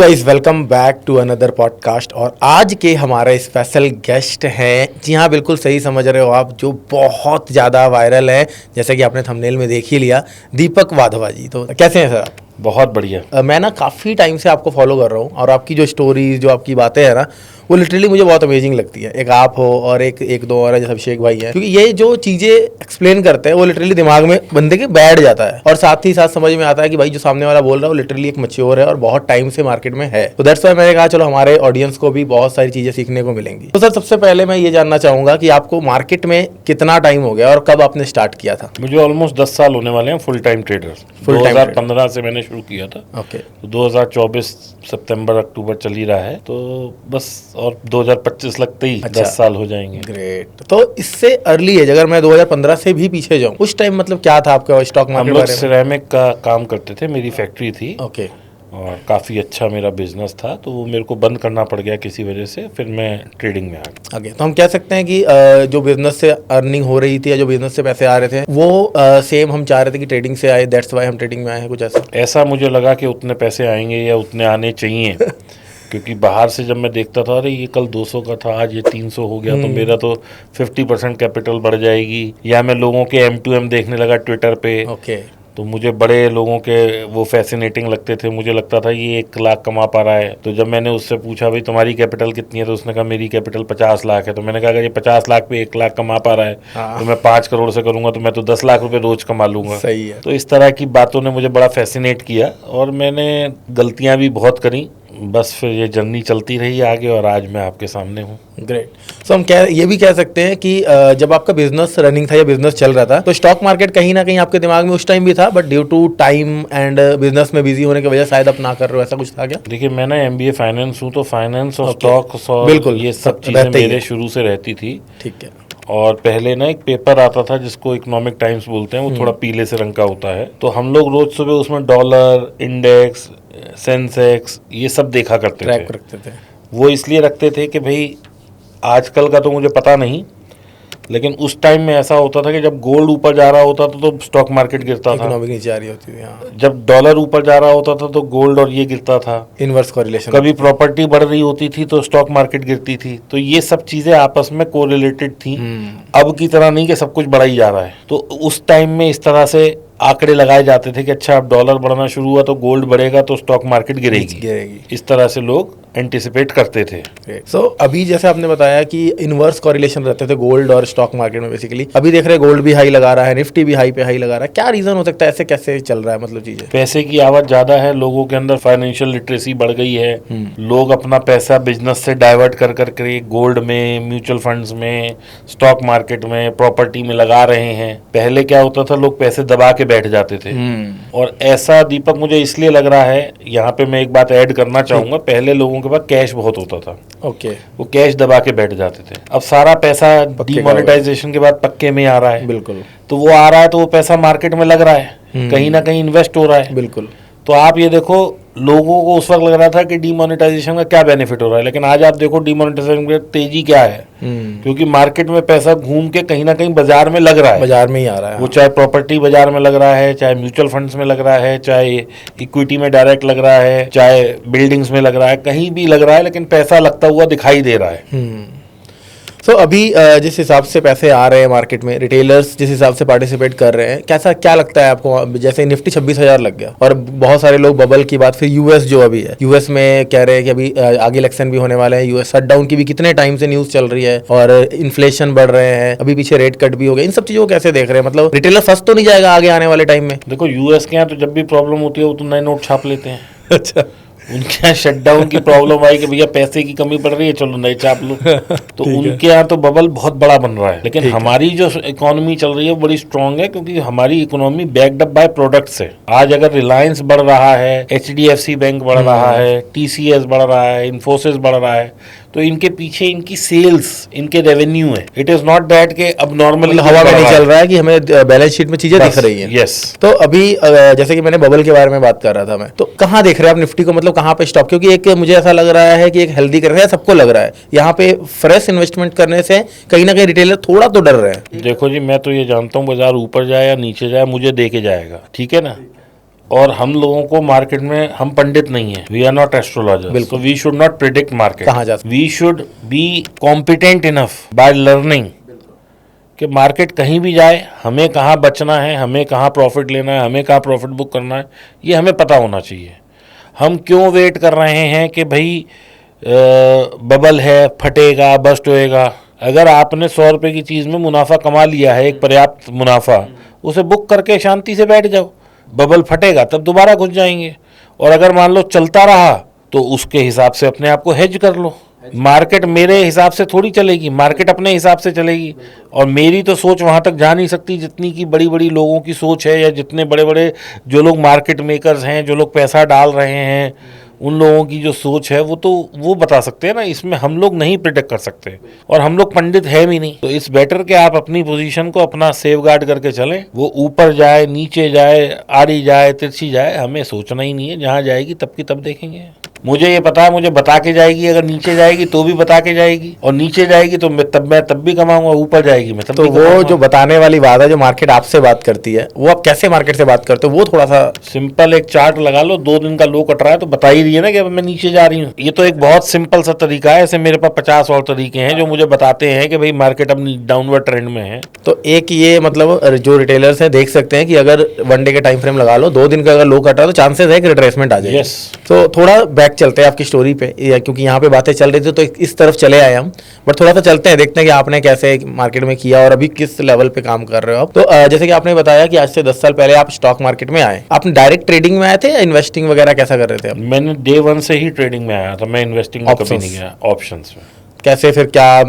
Guys, welcome back to another podcast. और आज के हमारे स्पेशल गेस्ट हैं, जी हाँ बिल्कुल सही समझ रहे हो आप, जो बहुत ज़्यादा वायरल है, जैसे कि आपने थंबनेल में देख ही लिया, दीपक वाधवा जी। तो कैसे हैं सर आप? बहुत बढ़िया। मैं ना काफ़ी टाइम से आपको फॉलो कर रहा हूँ और आपकी जो स्टोरीज, जो आपकी बातें हैं ना, वो लिटरली मुझे बहुत अमेजिंग लगती है। एक आप हो और एक दो और है, जैसे अभिषेक भाई है, क्योंकि ये जो चीज़ें एक्सप्लेन करते हैं वो लिटरली दिमाग में बंदे के बैठ जाता है और साथ ही साथ समझ में आता है कि भाई जो सामने वाला बोल रहा है वो लिटरली एक मैच्योर है और बहुत टाइम से मार्केट में है। तो दैट्स व्हाई मैंने कहा चलो हमारे ऑडियंस को भी बहुत सारी चीज़ें सीखने को मिलेंगी। तो सर सबसे पहले मैं ये जानना चाहूँगा कि आपको मार्केट में कितना टाइम हो गया और कब आपने स्टार्ट किया था? मुझे ऑलमोस्ट 10 साल होने वाले हैं फुल टाइम ट्रेडर। 2015 से मैंने शुरू किया था। ओके। तो 2024 सितंबर अक्टूबर चल ही रहा है, तो बस और 2025 लगते ही 10 साल हो जाएंगे। ग्रेट। तो इससे अर्ली एज, अगर मैं 2015 से भी पीछे जाऊँ, उस टाइम मतलब क्या था आपका स्टॉक मार्केट? हम लोग सिरेमिक का काम करते थे, मेरी फैक्ट्री थी। ओके। और काफ़ी अच्छा मेरा बिजनेस था, तो वो मेरे को बंद करना पड़ गया किसी वजह से, फिर मैं ट्रेडिंग में आ गया। ओके। तो हम कह सकते हैं कि जो बिजनेस से अर्निंग हो रही थी या जो बिजनेस से पैसे आ रहे थे वो सेम हम चाह रहे थे कि ट्रेडिंग से आए, दैट्स वाई हम ट्रेडिंग में आए हैं, कुछ ऐसा मुझे लगा कि उतने पैसे आएंगे या उतने आने चाहिए क्योंकि बाहर से जब मैं देखता था, अरे ये कल 200 का था, आज ये 300 हो गया, तो मेरा तो 50% कैपिटल बढ़ जाएगी। या मैं लोगों के M2M देखने लगा ट्विटर पे। ओके। तो मुझे बड़े लोगों के वो फैसिनेटिंग लगते थे, मुझे लगता था ये 1 लाख कमा पा रहा है। तो जब मैंने उससे पूछा भाई तुम्हारी कैपिटल कितनी है, तो उसने कहा मेरी कैपिटल 50 लाख है। तो मैंने कहा अगर ये 50 लाख पे 1 लाख कमा पा रहा है, तो मैं 5 करोड़ से करूंगा तो मैं तो 10 लाख रुपए रोज कमा लूंगा। सही है। तो इस तरह की बातों ने मुझे बड़ा फैसिनेट किया और मैंने गलतियां भी बहुत करी, बस फिर ये जर्नी चलती रही आगे और आज मैं आपके सामने हूँ। ग्रेट। सो हम ये भी कह सकते हैं कि जब आपका बिजनेस रनिंग था या बिजनेस चल रहा था, तो स्टॉक मार्केट कहीं ना कहीं आपके दिमाग में उस टाइम भी था, but due to time and business में बिजी होने की वजह शायद आप ना कर रहे हो, ऐसा कुछ था क्या? देखिए, मैं ना MBA फाइनेंस हूँ, तो फाइनेंस और स्टॉक्स और बिल्कुल ये सब चीज़ें मेरे शुरू से रहती थी। ठीक है। और पहले ना एक पेपर आता था जिसको इकोनॉमिक टाइम्स बोलते हैं, वो थोड़ा पीले से रंग का होता है। तो हम लोग रोज सुबह उसमें डॉलर, इंडेक्स, सेंसेक्स, ये सब देखा करते थे, ट्रैक रखते थे। वो इसलिए रखते थे कि भाई आजकल का तो मुझे पता नहीं, लेकिन उस टाइम में ऐसा होता था कि जब गोल्ड ऊपर जा रहा होता था तो स्टॉक मार्केट गिरता था, इकोनॉमिक नीचे आ रही होती थी। हाँ। जब डॉलर ऊपर जा रहा होता था तो गोल्ड और ये गिरता था, इनवर्स कोरिलेशन। कभी प्रॉपर्टी बढ़ रही होती थी तो स्टॉक मार्केट गिरती थी। तो ये सब चीजें आपस में कोरिलेटेड थी। अब की तरह नहीं कि सब कुछ बढ़ा ही जा रहा है। तो उस टाइम में इस तरह से आंकड़े लगाए जाते थे कि अच्छा अब डॉलर बढ़ना शुरू हुआ तो गोल्ड बढ़ेगा तो स्टॉक मार्केट गिरेगी। इस तरह से लोग एंटिसिपेट करते थे। सो अभी जैसे आपने बताया कि इनवर्स कोरिलेशन रहते थे गोल्ड और स्टॉक मार्केट में, बेसिकली अभी देख रहे हैं गोल्ड भी हाई लगा रहा है, निफ्टी भी हाई पे हाई लगा रहा है। क्या रीजन हो सकता है, ऐसे कैसे चल रहा है मतलब चीजें? पैसे की आवक ज्यादा है, लोगों के अंदर फाइनेंशियल लिटरेसी बढ़ गई है। लोग अपना पैसा बिजनेस से डाइवर्ट कर करके गोल्ड में, म्यूचुअल फंड्स में, स्टॉक मार्केट में, प्रॉपर्टी में लगा रहे हैं। पहले क्या होता था, लोग पैसे दबा के बैठ जाते थे। और ऐसा दीपक मुझे इसलिए लग रहा है, यहाँ पे मैं एक बात ऐड करना चाहूंगा, पहले लोगों के पास कैश बहुत होता था। ओके। वो कैश दबा के बैठ जाते थे। अब सारा पैसा डीमोनेटाइजेशन के बाद पक्के में आ रहा है। बिल्कुल। तो वो आ रहा है तो वो पैसा मार्केट में लग रहा है, कहीं ना कहीं इन्वेस्ट हो रहा है। बिल्कुल। तो आप ये देखो, लोगों को उस वक्त लग रहा था कि डीमोनेटाइजेशन का क्या बेनिफिट हो रहा है, लेकिन आज आप देखो डीमोनेटाइजेशन की तेजी क्या है। क्योंकि मार्केट में पैसा घूम के कहीं ना कहीं बाजार में लग रहा है, बाजार में ही आ रहा है। वो चाहे प्रॉपर्टी बाजार में लग रहा है, चाहे म्यूचुअल फंड्स में लग रहा है, चाहे इक्विटी में डायरेक्ट लग रहा है, चाहे बिल्डिंग्स में लग रहा है, कहीं भी लग रहा है, लेकिन पैसा लगता हुआ दिखाई दे रहा है। सो अभी जिस हिसाब से पैसे आ रहे हैं मार्केट में, रिटेलर्स जिस हिसाब से पार्टिसिपेट कर रहे हैं, कैसा क्या लगता है आपको? जैसे निफ्टी 26,000 लग गया और बहुत सारे लोग बबल की बात, फिर यूएस जो अभी है, यूएस में कह रहे हैं कि अभी आगे इलेक्शन भी होने वाले हैं, यूएस शटडाउन की भी कितने टाइम से न्यूज चल रही है और इन्फ्लेशन बढ़ रहे हैं, अभी पीछे रेट कट भी हो गया। इन सब चीजों को कैसे देख रहे हैं? मतलब रिटेलर फंस तो नहीं जाएगा आगे आने वाले टाइम में? देखो, यूएस के यहाँ तो जब भी प्रॉब्लम होती है वो तो नए नोट छाप लेते हैं। अच्छा। उनके यहाँ शटडाउन की प्रॉब्लम आई कि भैया पैसे की कमी पड़ रही है, चलो नए छाप लो। तो उनके यहाँ तो बबल बहुत बड़ा बन रहा है। लेकिन हमारी जो इकोनॉमी चल रही है वो बड़ी स्ट्रांग है, क्योंकि हमारी economy backed up by products है। आज अगर रिलायंस बढ़ रहा है, HDFC बैंक बढ़ रहा है, TCS बढ़ रहा है, इन्फोसिस बढ़ रहा है, तो इनके पीछे इनकी सेल्स, इनके रेवेन्यू है। इट इज नॉट दैट कि अब नॉर्मली हवा में नहीं चल रहा है कि हमें बैलेंस शीट में चीजें दिख रही हैं। यस। तो अभी जैसे कि मैंने बबल के बारे में बात कर रहा था मैं, तो कहाँ देख रहे हैं आप निफ्टी को? मतलब कहाँ पे स्टॉप? क्योंकि एक मुझे ऐसा लग रहा है कि एक हेल्दी कर रहे हैं, सबको लग रहा है यहाँ पे फ्रेश इन्वेस्टमेंट करने से कहीं ना कहीं रिटेलर थोड़ा तो डर रहे हैं। देखो जी, मैं तो ये जानता हूँ बाजार ऊपर जाए या नीचे जाए, मुझे दे के जाएगा, ठीक है ना। और हम लोगों को मार्केट में, हम पंडित नहीं है, we are not astrologer, so we should not predict market. कहाँ जा सकते? We should be competent enough by learning कि मार्केट कहीं भी जाए, हमें कहाँ बचना है, हमें कहाँ प्रॉफिट लेना है, हमें कहाँ प्रॉफिट बुक करना है, ये हमें पता होना चाहिए। हम क्यों वेट कर रहे हैं कि भाई बबल है, फटेगा, बस्ट होएगा। अगर आपने 100 रुपये की चीज़ में मुनाफा कमा लिया है, एक पर्याप्त मुनाफा, उसे बुक करके शांति से बैठ जाओ। बबल फटेगा तब दोबारा घुस जाएंगे। और अगर मान लो चलता रहा तो उसके हिसाब से अपने आप को हेज कर लो। मार्केट मेरे हिसाब से थोड़ी चलेगी, मार्केट अपने हिसाब से चलेगी। और मेरी तो सोच वहाँ तक जा नहीं सकती जितनी की बड़ी बड़ी लोगों की सोच है, या जितने बड़े बड़े जो लोग मार्केट मेकर्स हैं, जो लोग पैसा डाल रहे हैं, उन लोगों की जो सोच है वो तो वो बता सकते हैं ना। इसमें हम लोग नहीं प्रिडिक्ट कर सकते, और हम लोग पंडित है भी नहीं। तो इस बेटर के आप अपनी पोजीशन को अपना सेफगार्ड करके चलें। वो ऊपर जाए, नीचे जाए, आड़ी जाए, तिरछी जाए, हमें सोचना ही नहीं है। जहाँ जाएगी तब की तब देखेंगे। मुझे ये पता है, मुझे बता के जाएगी। अगर नीचे जाएगी तो भी बता के जाएगी, और नीचे जाएगी तो मैं तब भी कमाऊंगा, ऊपर जाएगी मैं तब तो भी वो कमाऊंगा। जो बताने वाली बात है, जो मार्केट आपसे बात करती है, वो आप कैसे मार्केट से बात करते हो, वो थोड़ा सा सिंपल एक चार्ट लगा लो, 2 दिन का लो कट रहा है तो बता ही रही है ना कि अब मैं नीचे जा रही हूँ। ये तो एक बहुत सिंपल सा तरीका है। ऐसे मेरे पास 50 और तरीके हैं जो मुझे बताते हैं कि भाई मार्केट अब डाउनवर्ड ट्रेंड में है। तो एक ये मतलब जो रिटेलर्स हैं देख सकते हैं कि अगर 1 डे का टाइम फ्रेम लगा लो, 2 दिन का अगर लो कट रहा है तो चांसेस है कि रिट्रेसमेंट आ जाए। Yes. तो थोड़ा बैक चलते हैं आपकी स्टोरी पे, क्योंकि यहाँ पे बातें चल रही थी तो इस तरफ चले आए हम। बट थोड़ा सा चलते हैं, देखते हैं कि आपने कैसे मार्केट में किया और अभी किस लेवल पे काम कर रहे हो आप। तो जैसे कि आपने बताया कि आज से 10 साल पहले आप स्टॉक मार्केट में आए, आपने डायरेक्ट ट्रेडिंग में आए थे या इन्वेस्टिंग वगैरह कैसा कर रहे थे आप? मैंने डे 1 से ही ट्रेडिंग में आया था, मैं इन्वेस्टिंग में कभी नहीं गया, ऑप्शंस में। कैसे फिर क्या,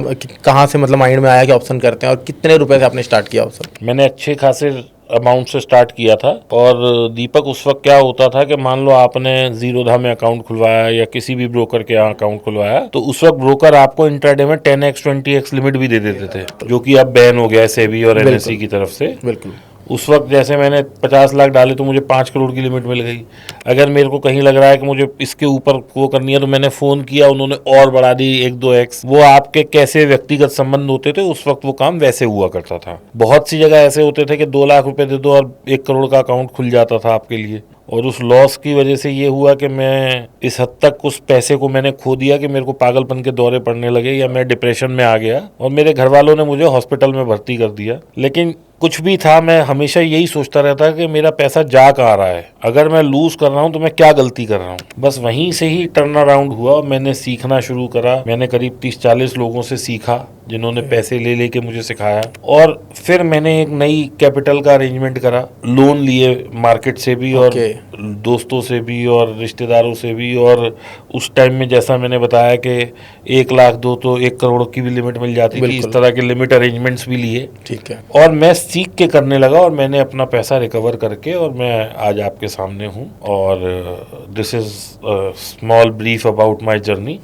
कहाँ से मतलब माइंड में आया कि ऑप्शन करते हैं, और कितने रुपए से आपने स्टार्ट किया ऑप्शन? मैंने अच्छे खासे अमाउंट से स्टार्ट किया था। और दीपक, उस वक्त क्या होता था कि मान लो आपने जीरोधा में अकाउंट खुलवाया या किसी भी ब्रोकर के यहाँ अकाउंट खुलवाया, तो उस वक्त ब्रोकर आपको इंट्राडे में 10x 20x लिमिट भी दे देते थे, जो कि अब बैन हो गया है सेबी और एनएसई की तरफ से। बिल्कुल। उस वक्त जैसे मैंने 50 लाख डाले तो मुझे 5 करोड़ की लिमिट मिल गई। अगर मेरे को कहीं लग रहा है कि मुझे इसके ऊपर वो करनी है तो मैंने फ़ोन किया, उन्होंने और बढ़ा दी 1-2x। वो आपके कैसे व्यक्तिगत संबंध होते थे, उस वक्त वो काम वैसे हुआ करता था। बहुत सी जगह ऐसे होते थे कि 2 लाख रुपए दे दो और 1 करोड़ का अकाउंट खुल जाता था आपके लिए। और उस लॉस की वजह से ये हुआ कि मैं इस हद तक उस पैसे को मैंने खो दिया कि मेरे को पागलपन के दौरे पड़ने लगे, या मैं डिप्रेशन में आ गया, और मेरे घर वालों ने मुझे हॉस्पिटल में भर्ती कर दिया। लेकिन कुछ भी था, मैं हमेशा यही सोचता रहता कि मेरा पैसा जा कहाँ रहा है, अगर मैं लूज कर रहा हूँ तो मैं क्या गलती कर रहा हूँ। बस वहीं से ही टर्न अराउंड हुआ, मैंने सीखना शुरू करा। मैंने करीब 30-40 लोगों से सीखा जिन्होंने पैसे ले लेके मुझे सिखाया, और फिर मैंने एक नई कैपिटल का अरेंजमेंट करा। लोन लिए मार्केट से भी और दोस्तों से भी और रिश्तेदारों से भी। और उस टाइम में जैसा मैंने बताया कि 1 लाख दो तो 1 करोड़ की भी लिमिट मिल जाती थी, इस तरह के लिमिट अरेंजमेंट्स भी लिए। ठीक है। और मैं सीख के करने लगा, और मैंने अपना पैसा रिकवर करके, और मैं आज आपके सामने हूँ। और this is small brief about my journey.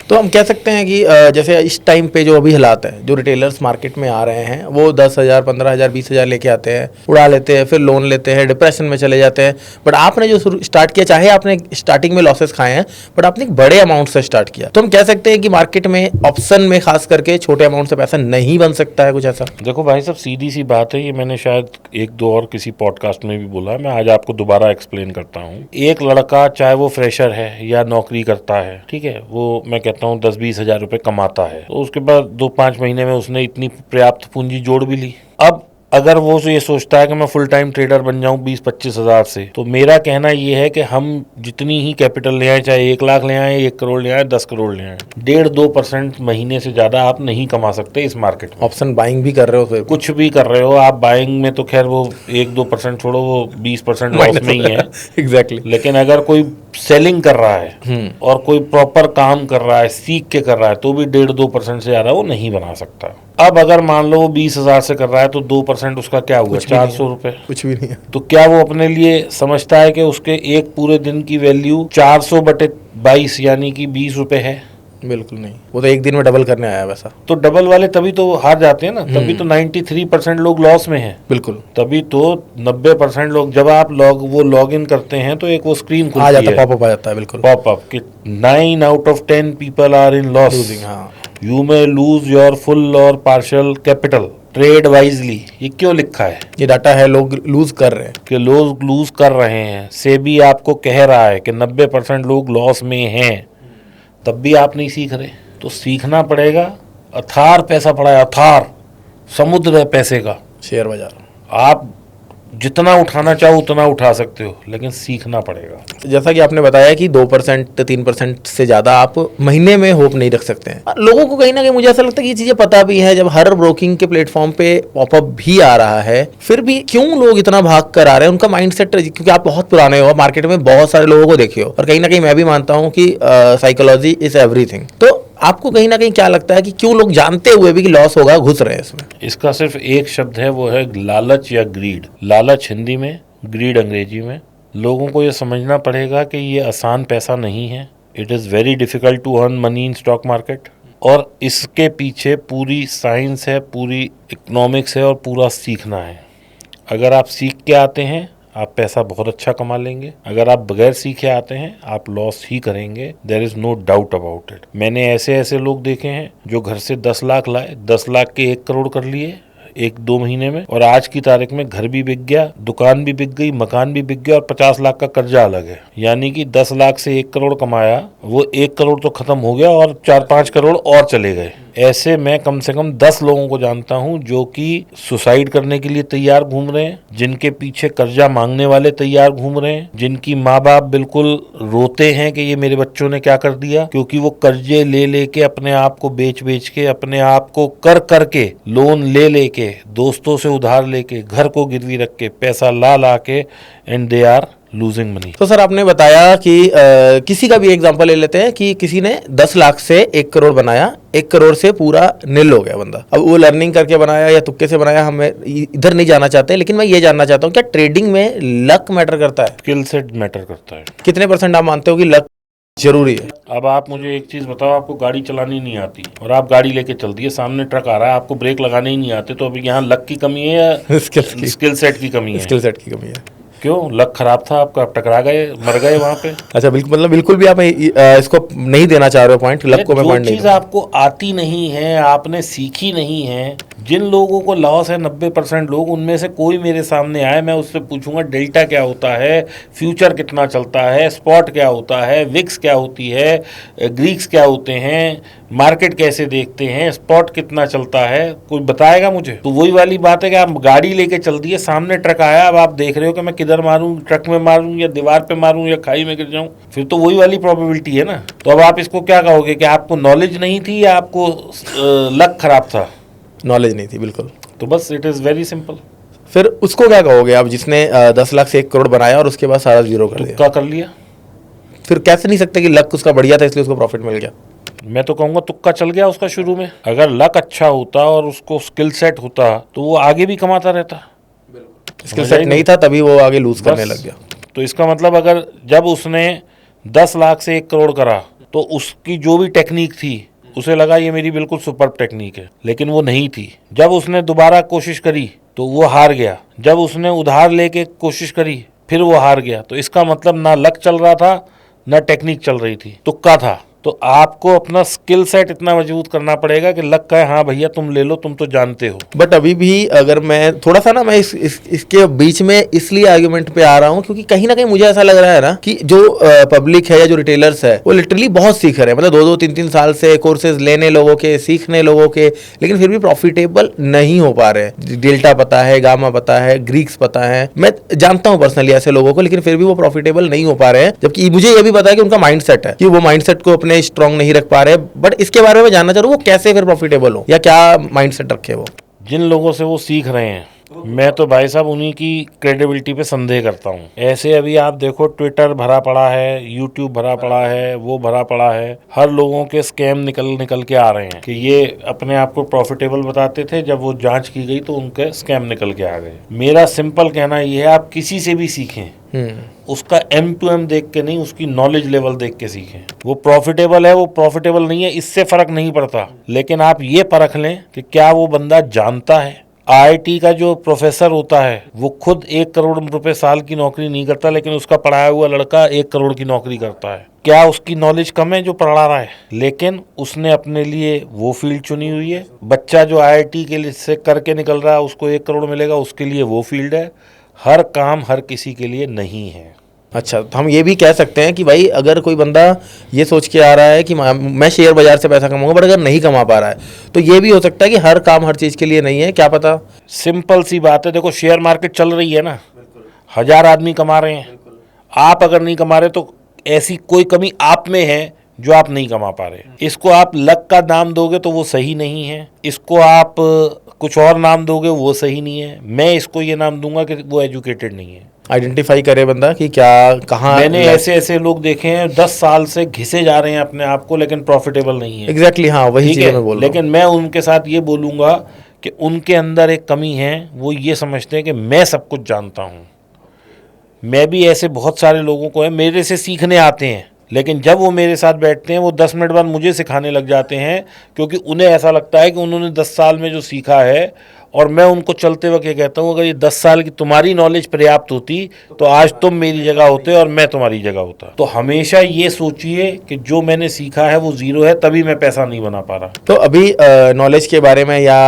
तो हम कह सकते हैं कि जैसे इस टाइम पे जो अभी हालात है, जो रिटेलर्स मार्केट में आ रहे हैं, वो 10,000, 15,000, 20,000 लेके आते हैं, उड़ा लेते हैं, फिर लोन लेते हैं, डिप्रेशन में चले जाते हैं। बट आपने जो स्टार्ट किया, चाहे आपने स्टार्टिंग में लॉसेस खाए हैं, बट आपने एक बड़े अमाउंट से स्टार्ट किया। तो हम कह सकते हैं कि मार्केट में ऑप्शन में खास करके छोटे अमाउंट से पैसा नहीं बन सकता है, कुछ ऐसा? देखो भाई साहब, सीधी सी बात है, ये मैंने शायद 1-2 और किसी पॉडकास्ट में भी बोला है, मैं आज आपको दोबारा एक्सप्लेन करता हूँ। एक लड़का, चाहे वो फ्रेशर है या नौकरी करता है, ठीक है, वो मैं कहता हूँ 10-20 हजार रुपए कमाता है, तो उसके बाद 2-5 महीने में उसने इतनी पर्याप्त पूंजी जोड़ भी ली। अब अगर वो ये सोचता है कि मैं फुल टाइम ट्रेडर बन जाऊं 20-25 हज़ार से, तो मेरा कहना ये है कि हम जितनी ही कैपिटल ले आए, चाहे 1 लाख ले आए, 1 करोड़ ले आए, 10 करोड़ ले आए, 1.5-2% महीने से ज़्यादा आप नहीं कमा सकते इस मार्केट में। ऑप्शन बाइंग भी कर रहे हो, फिर कुछ भी कर रहे हो आप, बाइंग में तो खैर वो 1-2% छोड़ो, वो 20% लॉस में ही है। एग्जैक्टली। लेकिन अगर कोई सेलिंग कर रहा है और कोई प्रॉपर काम कर रहा है, सीख के कर रहा है, तो भी 1.5-2% से ज़्यादा वो नहीं बना सकता। अब अगर मान लो वो 20,000 से कर रहा है तो 2% उसका क्या हुआ, 400 रुपए। कुछ भी नहीं है। तो क्या वो अपने लिए समझता है कि उसके एक पूरे दिन की वैल्यू 400/22 यानी कि 20 रुपए है? बिल्कुल नहीं, वो तो एक दिन में डबल करने आया वैसा। तो डबल वाले तभी तो हार जाते हैं ना, तभी तो 93% लोग लॉस में हैं। बिल्कुल। तभी तो 90% लोग, जब आप वो लॉग इन करते हैं तो एक वो स्क्रीन खुलती आ जाता है, है, पॉपअप आ जाता है। बिल्कुल, पॉपअप कि 9 out of 10 people are in loss, हाँ। You may lose your full or partial capital. Trade wisely, ये क्यों लिखा है ये डाटा है, लोग लूज कर रहे हैं। कि लोग लूज कर रहे हैं? सेबी आपको कह रहा है कि 90% लोग लॉस में हैं, तब भी आप नहीं सीख रहे। तो सीखना पड़ेगा। अथार पैसा पड़ा है, अथार समुद्र है पैसे का। शेयर बाजार आप जितना उठाना चाहो उतना उठा सकते हो, लेकिन सीखना पड़ेगा। जैसा कि आपने बताया कि 2% 3% से ज़्यादा आप महीने में होप नहीं रख सकते हैं। लोगों को कहीं ना कहीं मुझे ऐसा लगता है कि ये चीज़ें पता भी है, जब हर ब्रोकिंग के प्लेटफॉर्म पे पॉपअप भी आ रहा है, फिर भी क्यों लोग इतना भाग कर आ रहे हैं? उनका माइंडसेट, क्योंकि आप बहुत पुराने हो, मार्केट में बहुत सारे लोगों को देखे हो, और कहीं ना कहीं मैं भी मानता हूँ कि साइकोलॉजी इज एवरीथिंग। तो आपको कहीं ना कहीं क्या लगता है कि क्यों लोग जानते हुए भी कि लॉस होगा घुस रहे हैं इसमें? इसका सिर्फ एक शब्द है, वो है लालच या ग्रीड। लालच हिंदी में, ग्रीड अंग्रेजी में। लोगों को ये समझना पड़ेगा कि ये आसान पैसा नहीं है। It is very difficult to earn money in stock market, और इसके पीछे पूरी साइंस है, पूरी इकोनॉमिक्स है, और पूरा सीखना है। अगर आप सीख के आते हैं, आप पैसा बहुत अच्छा कमा लेंगे। अगर आप बगैर सीखे आते हैं, आप लॉस ही करेंगे। There is no doubt about it. मैंने ऐसे ऐसे लोग देखे हैं जो घर से 10 लाख लाए, 10 लाख के 1 करोड़ कर लिए 1-2 महीने में, और आज की तारीख में घर भी बिक गया, दुकान भी बिक गई, मकान भी बिक गया, और 50 लाख का कर्जा अलग है। यानी कि 10 लाख से 1 करोड़ कमाया, वो 1 करोड़ तो खत्म हो गया और 4-5 करोड़ और चले गए। ऐसे मैं कम से कम 10 लोगों को जानता हूं जो कि सुसाइड करने के लिए तैयार घूम रहे हैं, जिनके पीछे कर्जा मांगने वाले तैयार घूम रहे हैं, जिनकी माँ बाप बिल्कुल रोते हैं कि ये मेरे बच्चों ने क्या कर दिया, क्योंकि वो कर्जे ले लेके, अपने आप को बेच बेच के, अपने आप को कर करके, लोन ले लेके, दोस्तों से उधार लेके, घर को गिरवी रख के, पैसा ला ला के, and they are losing money. तो सर आपने बताया कि किसी का भी एग्जांपल ले लेते हैं कि किसी ने 10 लाख से 1 करोड़ बनाया, 1 करोड़ से पूरा निल हो गया बंदा। अब वो लर्निंग करके बनाया या तुक्के से बनाया, हमें इधर नहीं जाना चाहते, लेकिन मैं ये जानना चाहता हूँ क्या ट्रेडिंग में लक मैटर करता है? स्किल सेट मैटर करता है। कितने % आप मानते हो कि लक जरूरी है? अब आप मुझे एक चीज बताओ, आपको गाड़ी चलानी नहीं आती और आप गाड़ी लेके चल दिए, सामने ट्रक आ रहा है, आपको ब्रेक लगाने ही नहीं आते, तो अभी यहाँ लक की कमी है या स्किल सेट की कमी है? स्किल सेट की कमी है। क्यों? लक खराब था आपका, आप टकरा गए, मर गए वहां पे। अच्छा, बिल्कुल, मतलब बिल्कुल भी आप इसको नहीं देना चाह रहे हो पॉइंट, लक को मैं पॉइंट नहीं। चीज आपको आती नहीं है, आपने सीखी नहीं है, जिन लोगों को लॉस है 90% लोग, उनमें से कोई मेरे सामने आए, मैं उससे पूछूंगा डेल्टा क्या होता है, फ्यूचर कितना चलता है, स्पॉट क्या होता है, विक्स क्या होती है, ग्रीक्स क्या होते हैं, मार्केट कैसे देखते हैं, स्पॉट कितना चलता है, कोई बताएगा मुझे? तो वही वाली बात है कि आप गाड़ी लेके चल दिए, सामने ट्रक आया, अब आप देख रहे हो कि मैं किधर मारूं, ट्रक में मारूं या दीवार पे मारूं या खाई में गिर जाऊं, फिर तो वही वाली प्रोबेबिलिटी है ना। तो अब आप इसको क्या कहोगे कि आपको नॉलेज नहीं थी या आपको लक खराब था? नॉलेज नहीं थी, बिल्कुल। तो बस इट इज़ वेरी सिंपल। फिर उसको क्या कहोगे आप जिसने 10 लाख से 1 करोड़ बनाया और उसके बाद सारा जीरो कर दिया? तुक्का कर लिया। फिर कैसे नहीं सकते कि लक उसका बढ़िया था इसलिए उसको प्रॉफिट मिल गया? मैं तो कहूँगा तुक्का चल गया उसका शुरू में। अगर लक अच्छा होता और उसको स्किल सेट होता तो वो आगे भी कमाता रहता। स्किल सेट नहीं था तभी वो आगे लूज करने लग गया। तो इसका मतलब अगर जब उसने 10 लाख से 1 करोड़ करा तो उसकी जो भी टेक्निक थी उसे लगा ये मेरी बिल्कुल सुपर टेक्निक है, लेकिन वो नहीं थी। जब उसने दोबारा कोशिश करी तो वो हार गया। जब उसने उधार लेके कोशिश करी फिर वो हार गया। तो इसका मतलब ना लक चल रहा था ना टेक्निक चल रही थी, तुक्का था। तो आपको अपना स्किल सेट इतना मजबूत करना पड़ेगा कि लक का है, हाँ भैया तुम ले लो, तुम तो जानते हो। बट अभी भी अगर मैं थोड़ा सा ना, मैं इसके बीच में इसलिए आर्ग्यूमेंट पे आ रहा हूँ क्योंकि कहीं ना कहीं मुझे ऐसा लग रहा है ना कि जो पब्लिक है या जो रिटेलर्स है वो लिटरली बहुत सीख रहे हैं, मतलब 2-2, 3-3 साल से कोर्सेज लेने लोगों के, सीखने लोगों के, लेकिन फिर भी प्रॉफिटेबल नहीं हो पा रहे। डेल्टा पता है, गामा पता है, ग्रीक्स पता है, मैं जानता हूँ पर्सनली ऐसे लोगों को, लेकिन फिर भी वो प्रॉफिटेबल नहीं हो पा रहे हैं। जबकि मुझे ये भी पता है कि उनका माइंड सेट है कि वो माइंड सेट को स्ट्रॉन्ग नहीं रख पा रहे। बट इसके बारे में जानना चाह रहा हूं वो कैसे फिर प्रॉफिटेबल हो या क्या माइंडसेट रखे वो? जिन लोगों से वो सीख रहे हैं, मैं तो भाई साहब उन्हीं की क्रेडिबिलिटी पे संदेह करता हूँ। ऐसे अभी आप देखो ट्विटर भरा पड़ा है, यूट्यूब भरा पड़ा है, वो भरा पड़ा है, हर लोगों के स्कैम निकल के आ रहे हैं कि ये अपने आप को प्रॉफिटेबल बताते थे, जब वो जांच की गई तो उनके स्कैम निकल के आ गए। मेरा सिंपल कहना ये है, आप किसी से भी सीखें, उसका M2M देख के नहीं, उसकी नॉलेज लेवल देख के सीखें। वो प्रॉफिटेबल है, वो प्रॉफिटेबल नहीं है, इससे फर्क नहीं पड़ता, लेकिन आप ये परख लें कि क्या वो बंदा जानता है, आईआईटी का जो प्रोफेसर होता है वो खुद 1 करोड़ रुपए साल की नौकरी नहीं करता, लेकिन उसका पढ़ाया हुआ लड़का 1 करोड़ की नौकरी करता है। क्या उसकी नॉलेज कम है जो पढ़ा रहा है? लेकिन उसने अपने लिए वो फील्ड चुनी हुई है। बच्चा जो आईआईटी के लिए से करके निकल रहा है उसको 1 करोड़ मिलेगा, उसके लिए वो फील्ड है। हर काम हर किसी के लिए नहीं है। अच्छा, तो हम ये भी कह सकते हैं कि भाई अगर कोई बंदा ये सोच के आ रहा है कि मैं शेयर बाजार से पैसा कमाऊंगा, बट अगर नहीं कमा पा रहा है तो ये भी हो सकता है कि हर काम हर चीज़ के लिए नहीं है, क्या पता। सिंपल सी बात है, देखो शेयर मार्केट चल रही है ना, 1000 आदमी कमा रहे हैं, आप अगर नहीं कमा रहे तो ऐसी कोई कमी आप में है जो आप नहीं कमा पा रहे। इसको आप लक का नाम दोगे तो वो सही नहीं है, इसको आप कुछ और नाम दोगे वो सही नहीं है। मैं इसको ये नाम दूंगा कि वो एजुकेटेड नहीं है। आइडेंटिफाई करे बंदा कि क्या कहाँ। मैंने ऐसे लोग देखे हैं 10 साल से घिसे जा रहे हैं अपने आप को, लेकिन प्रॉफिटेबल नहीं है। एग्जैक्टली हाँ, वही चीज़ मैं बोल रहा हूँ। लेकिन मैं उनके साथ ये बोलूंगा कि उनके अंदर एक कमी है, वो ये समझते हैं कि मैं सब कुछ जानता हूँ। मैं भी ऐसे बहुत सारे लोगों को है मेरे से सीखने आते हैं, लेकिन जब वो मेरे साथ बैठते हैं वो 10 मिनट बाद मुझे सिखाने लग जाते हैं, क्योंकि उन्हें ऐसा लगता है कि उन्होंने 10 साल में जो सीखा है। और मैं उनको चलते वक्त ये कहता हूँ, अगर ये 10 साल की तुम्हारी नॉलेज पर्याप्त होती तो आज तुम मेरी जगह होते और मैं तुम्हारी जगह होता। तो हमेशा ये सोचिए कि जो मैंने सीखा है वो जीरो है, तभी मैं पैसा नहीं बना पा रहा। तो अभी नॉलेज के बारे में या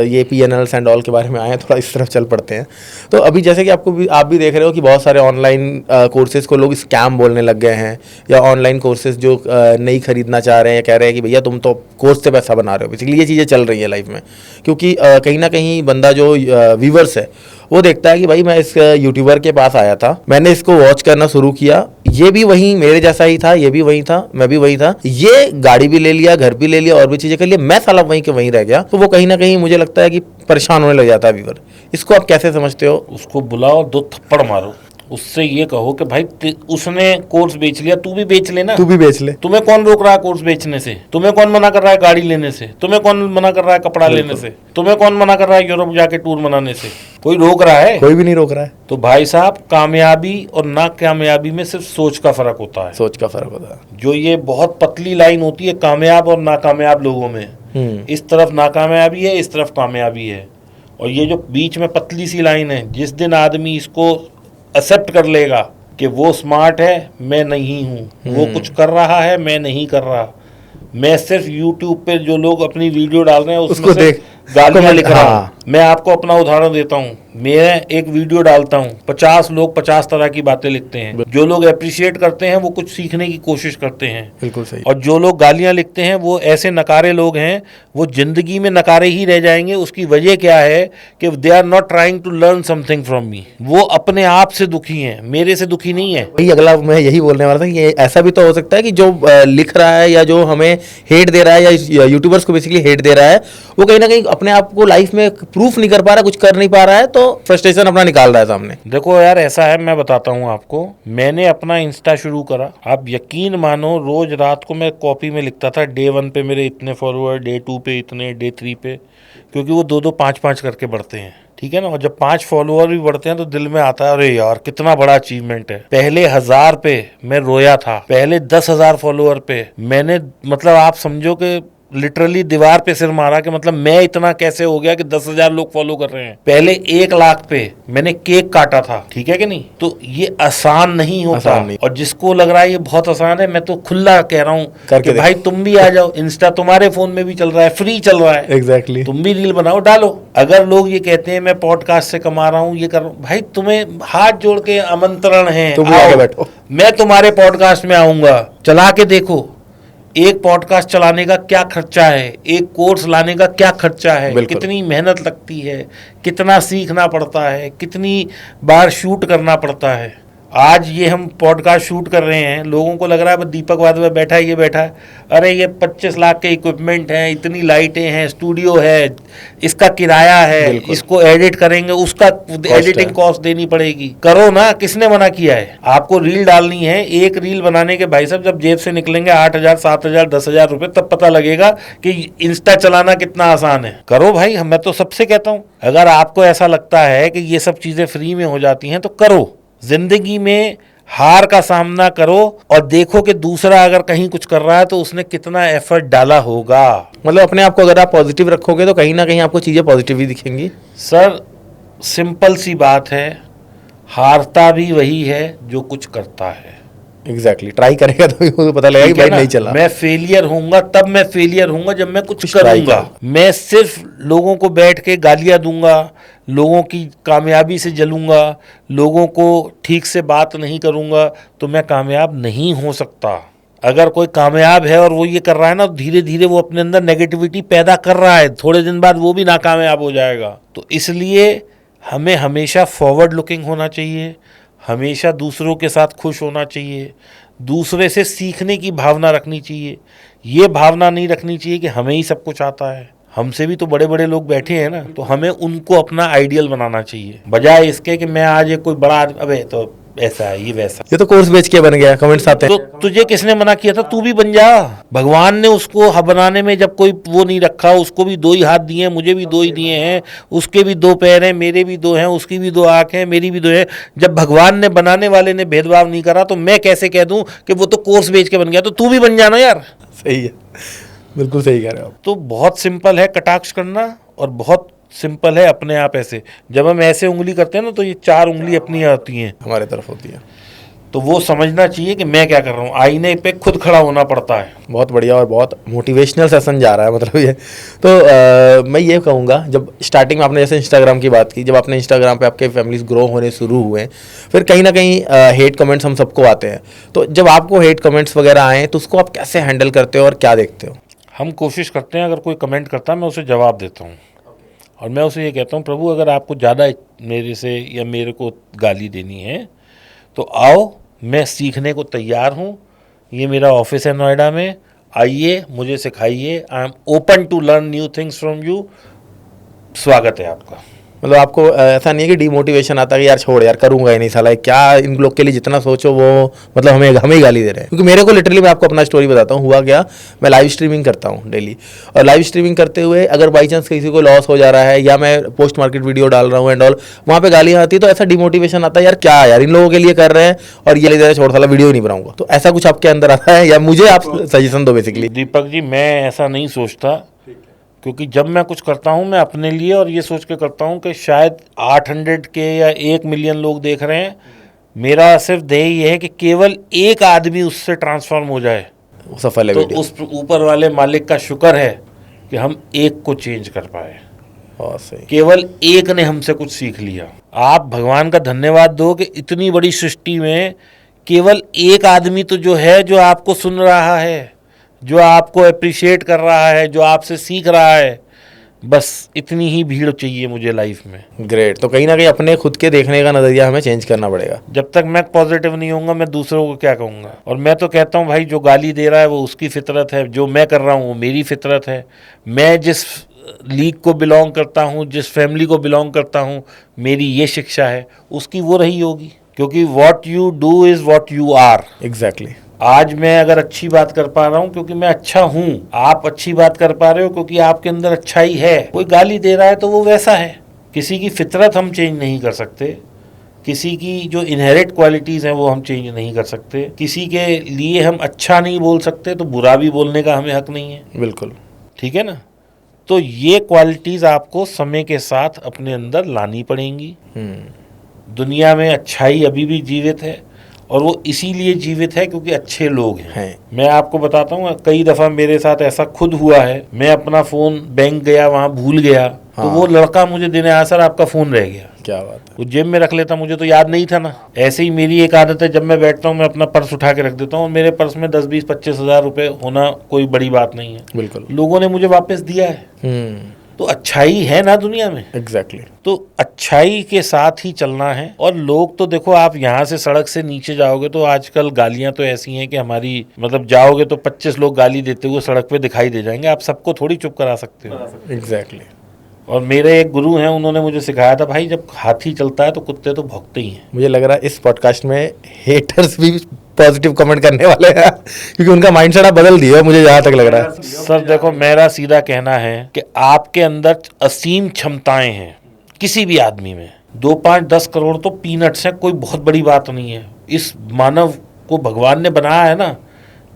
ये PNLs एंड ऑल के बारे में आए हैं, थोड़ा इस तरफ चल पड़ते हैं। तो अभी जैसे कि आप भी देख रहे हो कि बहुत सारे ऑनलाइन कोर्सेज को लोग स्कैम बोलने लग गए हैं, या ऑनलाइन कोर्सेज जो नहीं खरीदना चाह रहे हैं या कह रहे हैं कि भैया तुम तो कोर्स से पैसा बना रहे हो। बेसिकली ये चीज़ें चल रही है लाइफ में, क्योंकि कहीं ना कहीं बंदा जो व्यूवर्स है वो देखता है कि भाई मैं इस यूट्यूबर के पास आया था, मैंने इसको वॉच करना शुरू किया, ये भी वही मेरे जैसा ही था, ये भी वही था, मैं भी वही था, ये गाड़ी भी ले लिया, घर भी ले लिया, और भी चीज़ें कर लिया, मैं साला वहीं के वहीं रह गया। तो वो कहीं ना कहीं मुझे लगता है कि परेशान होने लग जाता है व्यूवर। इसको आप कैसे समझते हो? उसको बुलाओ, 2 थप्पड़ मारो, उससे ये कहो कि भाई उसने कोर्स बेच लिया, तू भी बेच लेना। तू भी बेच ले। तुम्हें कौन रोक रहा है कोर्स बेचने से? तुम्हें कौन मना कर रहा है गाड़ी लेने से? तुम्हें कौन मना कर रहा है कपड़ा लेने से? तुम्हें कौन मना कर रहा है यूरोप जाके टूर मनाने से? कोई रोक रहा है? कोई भी नहीं रोक रहा है। तो भाई साहब, कामयाबी और नाकामयाबी में सिर्फ सोच का फर्क होता है। सोच का फर्क होता है। जो ये बहुत पतली लाइन होती है कामयाब और नाकामयाब लोगों में, इस तरफ नाकामयाबी है, इस तरफ कामयाबी है, और ये जो बीच में पतली सी लाइन है, जिस दिन आदमी इसको एक्सेप्ट कर लेगा कि वो स्मार्ट है, मैं नहीं हूँ, वो कुछ कर रहा है, मैं नहीं कर रहा, मैं सिर्फ यूट्यूब पे जो लोग अपनी वीडियो डाल रहे हैं उसमें से गालियाँ लिख रहा हूँ। मैं आपको अपना उदाहरण देता हूँ, मैं एक वीडियो डालता हूँ, 50 लोग 50 तरह की बातें लिखते हैं। जो लोग अप्रिशिएट करते हैं वो कुछ सीखने की कोशिश करते हैं, बिल्कुल सही। और जो लोग गालियाँ लिखते हैं वो ऐसे नकारे लोग हैं, वो जिंदगी में नकारे ही रह जाएंगे। उसकी वजह क्या है कि they are not trying to learn something from me. वो अपने आप से दुखी हैं, मेरे से दुखी नहीं है। वही अगला मैं यही बोलने वाला था कि ऐसा भी तो हो सकता है कि जो लिख रहा है या जो हमें हेट दे रहा है या यूट्यूबर्स को बेसिकली हेट दे रहा है, वो कहीं ना कहीं अपने आप को लाइफ में प्रूफ नहीं कर पा रहा, कुछ कर नहीं पा रहा है, तो फ्रस्ट्रेशन अपना निकाल रहा है सामने। देखो यार, ऐसा है, मैं बताता हूँ आपको, मैंने अपना इंस्टा शुरू करा, आप यकीन मानो रोज रात को मैं कॉपी में लिखता था डे 1 पे मेरे इतने फॉलोअर, डे 2 पे इतने, डे 3 पे, क्योंकि वो 2-2 5-5 करके बढ़ते हैं, ठीक है ना। और जब 5 फॉलोअर भी बढ़ते हैं तो दिल में आता है अरे यार कितना बड़ा अचीवमेंट है। पहले 1000 पे मैं रोया था, पहले 10,000 फॉलोअर पे मैंने, मतलब आप समझो कि लिटरली दीवार पे सिर मारा कि मतलब मैं इतना कैसे हो गया कि 10,000 लोग फॉलो कर रहे हैं। पहले 1 लाख पे मैंने केक काटा था, ठीक है कि नहीं। तो ये आसान नहीं होता, आसान नहीं। और जिसको लग रहा है ये बहुत आसान है, मैं तो खुला कह रहा हूँ कि भाई तुम भी आ जाओ, इंस्टा तुम्हारे फोन में भी चल रहा है, फ्री चल रहा है, एग्जैक्टली। तुम भी रील बनाओ, डालो। अगर लोग ये कहते हैं मैं पॉडकास्ट से कमा रहा हूँ, ये कर रहा हूँ, भाई तुम्हें हाथ जोड़ के आमंत्रण है, तुम आके बैठो, मैं तुम्हारे पॉडकास्ट में आऊंगा, चला के देखो। एक पॉडकास्ट चलाने का क्या खर्चा है, एक कोर्स लाने का क्या खर्चा है, कितनी मेहनत लगती है, कितना सीखना पड़ता है, कितनी बार शूट करना पड़ता है। आज ये हम पॉडकास्ट शूट कर रहे हैं, लोगों को लग रहा है दीपक वादवे बैठा है, ये बैठा है, अरे ये 25 लाख के इक्विपमेंट हैं, इतनी लाइटें हैं, स्टूडियो है, इसका किराया है, इसको एडिट करेंगे, उसका एडिटिंग कॉस्ट देनी पड़ेगी। करो ना, किसने मना किया है? आपको रील डालनी है, एक रील बनाने के भाई साहब जब जेब से निकलेंगे 8,000 7,000 10,000 रुपए, तब पता लगेगा कि इंस्टा चलाना कितना आसान है। करो भाई, मैं तो सबसे कहता हूँ, अगर आपको ऐसा लगता है कि ये सब चीजें फ्री में हो जाती हैं तो करो। जिंदगी में हार का सामना करो और देखो कि दूसरा अगर कहीं कुछ कर रहा है तो उसने कितना एफर्ट डाला होगा। मतलब अपने आप को अगर आप पॉजिटिव रखोगे तो कहीं ना कहीं आपको चीज़ें पॉजिटिव ही दिखेंगी। सर सिंपल सी बात है, हारता भी वही है जो कुछ करता है। एग्जैक्टली ट्राई करेगा तो ही मुझे पता लगेगा कि ठीक है भाई ना? नहीं चला। मैं फेलियर होऊंगा तब मैं फेलियर होऊंगा जब मैं कुछ try करूंगा। करूं। मैं सिर्फ लोगों को बैठ के गालियां दूंगा, लोगों की कामयाबी से जलूंगा, लोगों को ठीक से बात नहीं करूंगा तो मैं कामयाब नहीं हो सकता। अगर कोई कामयाब है और वो ये कर रहा है ना, धीरे धीरे वो अपने अंदर नेगेटिविटी पैदा कर रहा है, थोड़े दिन बाद वो भी नाकामयाब हो जाएगा। तो इसलिए हमें हमेशा फॉरवर्ड लुकिंग होना चाहिए, हमेशा दूसरों के साथ खुश होना चाहिए, दूसरे से सीखने की भावना रखनी चाहिए। ये भावना नहीं रखनी चाहिए कि हमें ही सब कुछ आता है। हमसे भी तो बड़े बड़े लोग बैठे हैं ना, तो हमें उनको अपना आइडियल बनाना चाहिए, बजाय इसके कि मैं आज एक कोई बड़ा आदमी, अबे तो ऐसा है ये वैसा। ये तो कोर्स बेच के बन गया, कमेंट्स आते हैं। तो तुझे किसने मना किया था? तू भी बन जा। भगवान ने उसको बनाने में जब कोई वो नहीं रखा, उसको भी 2 ही हाथ दिए हैं, मुझे भी 2 ही दिए हैं, उसके भी 2 पैर हैं, मेरे भी 2 हैं, उसकी भी 2 आंख हैं, मेरी भी 2 है। जब भगवान ने बनाने वाले ने भेदभाव नहीं करा तो मैं कैसे कह दूं कि वो तो कोर्स बेच के बन गया? तो तू भी बन जाना यार। सही है, बिल्कुल सही कह रहे हो आप। तो बहुत सिंपल है कटाक्ष करना, और बहुत सिंपल है अपने आप ऐसे। जब हम ऐसे उंगली करते हैं ना तो ये 4 उंगली अपनी आती हैं, हमारे तरफ होती है। तो वो समझना चाहिए कि मैं क्या कर रहा हूँ। आईने पे खुद खड़ा होना पड़ता है। बहुत बढ़िया और बहुत मोटिवेशनल सेशन जा रहा है मतलब ये। तो मैं ये कहूँगा, जब स्टार्टिंग में आपने जैसे इंस्टाग्राम की बात की, जब आपने इंस्टाग्राम पे आपके फैमिलीज ग्रो होने शुरू हुए, फिर कहीं ना कहीं हेट कमेंट्स हम सबको आते हैं, तो जब आपको हेट कमेंट्स वगैरह आए तो उसको आप कैसे हैंडल करते हो और क्या देखते हो? हम कोशिश करते हैं, अगर कोई कमेंट करता है मैं उसे जवाब देता हूँ, और मैं उसे ये कहता हूँ, प्रभु अगर आपको ज़्यादा मेरे से या मेरे को गाली देनी है तो आओ, मैं सीखने को तैयार हूँ। ये मेरा ऑफिस है नोएडा में, आइए मुझे सिखाइए। I am open to learn new things from you. स्वागत है आपका। मतलब आपको ऐसा नहीं है कि डिमोटिवेशन आता है कि यार छोड़ यार, करूंगा ही नहीं साला, क्या इन लोग के लिए जितना सोचो वो मतलब हमें ही गाली दे रहे हैं। क्योंकि मेरे को लिटरली, मैं आपको अपना स्टोरी बताता हूँ, हुआ क्या, मैं लाइव स्ट्रीमिंग करता हूँ डेली, और लाइव स्ट्रीमिंग करते हुए अगर बाई चांस किसी को लॉस हो जा रहा है या मैं पोस्ट मार्केट वीडियो डाल रहा हूँ एंड ऑल, वहाँ पे गालियाँ आती है, तो ऐसा डिमोटिवेशन आता है यार, क्या यार इन लोगों के लिए कर रहे हैं और ये ले छोड़ साला वीडियो नहीं बनाऊंगा। तो ऐसा कुछ आपके अंदर आता है या मुझे आप सजेशन दो बेसिकली? दीपक जी, मैं ऐसा नहीं सोचता, क्योंकि जब मैं कुछ करता हूँ मैं अपने लिए और ये सोच के करता हूँ कि शायद 800 के या 1 मिलियन लोग देख रहे हैं। मेरा सिर्फ ध्येय ये है कि केवल एक आदमी उससे ट्रांसफॉर्म हो जाए, सफल है तो वीडियो। उस ऊपर वाले मालिक का शुक्र है कि हम एक को चेंज कर पाए। बहुत सही। केवल एक ने हमसे कुछ सीख लिया। आप भगवान का धन्यवाद दो कि इतनी बड़ी सृष्टि में केवल एक आदमी तो जो है, जो आपको सुन रहा है, जो आपको अप्रिशिएट कर रहा है, जो आपसे सीख रहा है, बस इतनी ही भीड़ चाहिए मुझे लाइफ में। ग्रेट। तो कहीं ना कहीं अपने खुद के देखने का नज़रिया हमें चेंज करना पड़ेगा। जब तक मैं पॉजिटिव नहीं होऊंगा मैं दूसरों को क्या कहूँगा? और मैं तो कहता हूँ भाई, जो गाली दे रहा है वो उसकी फितरत है, जो मैं कर रहा हूँ वो मेरी फितरत है। मैं जिस लीग को बिलोंग करता हूँ, जिस फैमिली को बिलोंग करता हूँ, मेरी ये शिक्षा है, उसकी वो रही होगी। क्योंकि what you do is what you are. Exactly. आज मैं अगर अच्छी बात कर पा रहा हूँ क्योंकि मैं अच्छा हूँ, आप अच्छी बात कर पा रहे हो क्योंकि आपके अंदर अच्छाई है। कोई गाली दे रहा है तो वो वैसा है। किसी की फितरत हम चेंज नहीं कर सकते, किसी की जो इनहेरिट क्वालिटीज़ हैं वो हम चेंज नहीं कर सकते, किसी के लिए हम अच्छा नहीं बोल सकते तो बुरा भी बोलने का हमें हक नहीं है। बिल्कुल ठीक है ना? तो ये क्वालिटीज़ आपको समय के साथ अपने अंदर लानी पड़ेंगी। दुनिया में अच्छाई अभी भी जीवित है, और वो इसीलिए जीवित है क्योंकि अच्छे लोग हैं। मैं आपको बताता हूँ, कई दफ़ा मेरे साथ ऐसा खुद हुआ है। मैं अपना फ़ोन बैंक गया, वहाँ भूल गया, तो वो लड़का मुझे देने आया, सर आपका फ़ोन रह गया। क्या बात है। वो जेब में रख लेता, मुझे तो याद नहीं था ना। ऐसे ही मेरी एक आदत है, जब मैं बैठता हूँ मैं अपना पर्स उठा के रख देता हूँ, और मेरे पर्स में 10-20-25 हज़ार रुपये होना कोई बड़ी बात नहीं है। बिल्कुल। लोगों ने मुझे वापस दिया है। तो अच्छाई है ना दुनिया में। एग्जैक्टली। तो अच्छाई के साथ ही चलना है। और लोग तो देखो, आप यहाँ से सड़क से नीचे जाओगे तो आजकल गालियाँ तो ऐसी हैं कि हमारी मतलब जाओगे तो 25 लोग गाली देते हुए सड़क पे दिखाई दे जाएंगे। आप सबको थोड़ी चुप करा सकते हो। एग्जैक्टली। और मेरे एक गुरु हैं, उन्होंने मुझे सिखाया था, भाई जब हाथी चलता है तो कुत्ते तो भौंकते ही हैं। मुझे लग रहा है इस पॉडकास्ट में हेटर्स भी पॉजिटिव कमेंट करने वाले हैं क्योंकि उनका माइंडसेट आप बदल दिया, मुझे जहाँ तक लग रहा है। सर देखो, मेरा सीधा कहना है कि आपके अंदर असीम क्षमताएं हैं, किसी भी आदमी में। 2, 5, 10 करोड़ तो पीनट्स हैं, कोई बहुत बड़ी बात नहीं है। इस मानव को भगवान ने बनाया है ना,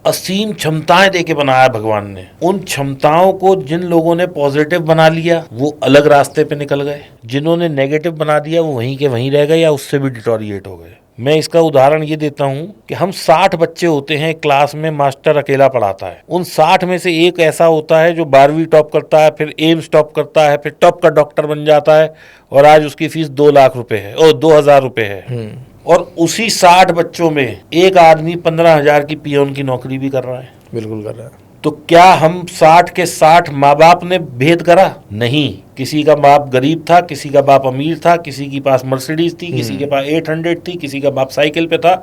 असीम क्षमताएं देके बनाया भगवान ने। उन क्षमताओं को जिन लोगों ने पॉजिटिव बना लिया वो अलग रास्ते पे निकल गए, जिन्होंने नेगेटिव बना दिया वो वहीं के वहीं रह गए या उससे भी डिटोरिएट हो गए। मैं इसका उदाहरण ये देता हूँ कि हम 60 बच्चे होते हैं क्लास में, मास्टर अकेला पढ़ाता है। उन 60 में से एक ऐसा होता है जो 12वीं टॉप करता है, फिर एम्स टॉप करता है, फिर टॉप का डॉक्टर बन जाता है और आज उसकी फीस 2 लाख रुपए है और 2,000 रुपए है। और उसी 60 बच्चों में एक आदमी 15,000 की पियोन की नौकरी भी कर रहा है। बिल्कुल कर रहा है। तो क्या हम 60 के 60 माँ बाप ने भेद करा? नहीं। किसी का बाप गरीब था, किसी का बाप अमीर था, किसी के पास मर्सिडीज थी, किसी के पास 800 थी, किसी का बाप साइकिल पे था।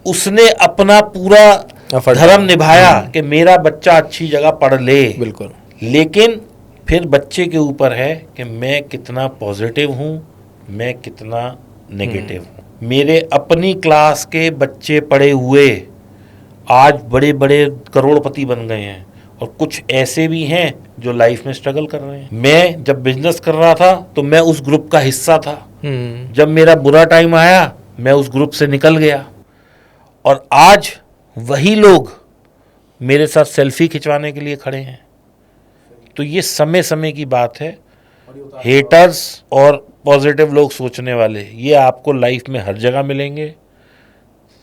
उसने अपना पूरा धर्म निभाया कि मेरा बच्चा अच्छी जगह पढ़ ले। बिल्कुल। लेकिन फिर बच्चे के ऊपर है कि मैं कितना पॉजिटिव हूँ, मैं कितना नेगेटिव हूँ। मेरे अपनी क्लास के बच्चे पढ़े हुए आज बड़े बड़े करोड़पति बन गए हैं और कुछ ऐसे भी हैं जो लाइफ में स्ट्रगल कर रहे हैं। मैं जब बिजनेस कर रहा था तो मैं उस ग्रुप का हिस्सा था। जब मेरा बुरा टाइम आया मैं उस ग्रुप से निकल गया और आज वही लोग मेरे साथ सेल्फी खिंचवाने के लिए खड़े हैं। तो ये समय समय की बात है। हेटर्स और पॉजिटिव लोग सोचने वाले ये आपको लाइफ में हर जगह मिलेंगे।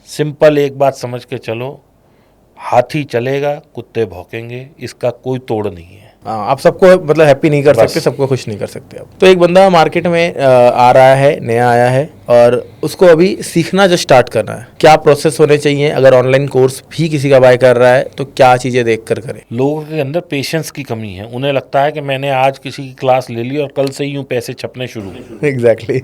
सिंपल एक बात समझ के चलो, हाथी चलेगा कुत्ते भौंकेंगे, इसका कोई तोड़ नहीं है। हाँ, आप सबको मतलब हैप्पी नहीं कर सकते, सबको खुश नहीं कर सकते आप। तो एक बंदा मार्केट में आ रहा है, नया आया है और उसको अभी सीखना जो स्टार्ट करना है, क्या प्रोसेस होने चाहिए? अगर ऑनलाइन कोर्स भी किसी का बाय कर रहा है तो क्या चीज़ें देख कर करें? लोगों के अंदर पेशेंस की कमी है। उन्हें लगता है कि मैंने आज किसी की क्लास ले ली और कल से यूँ पैसे छपने शुरू। एग्जैक्टली।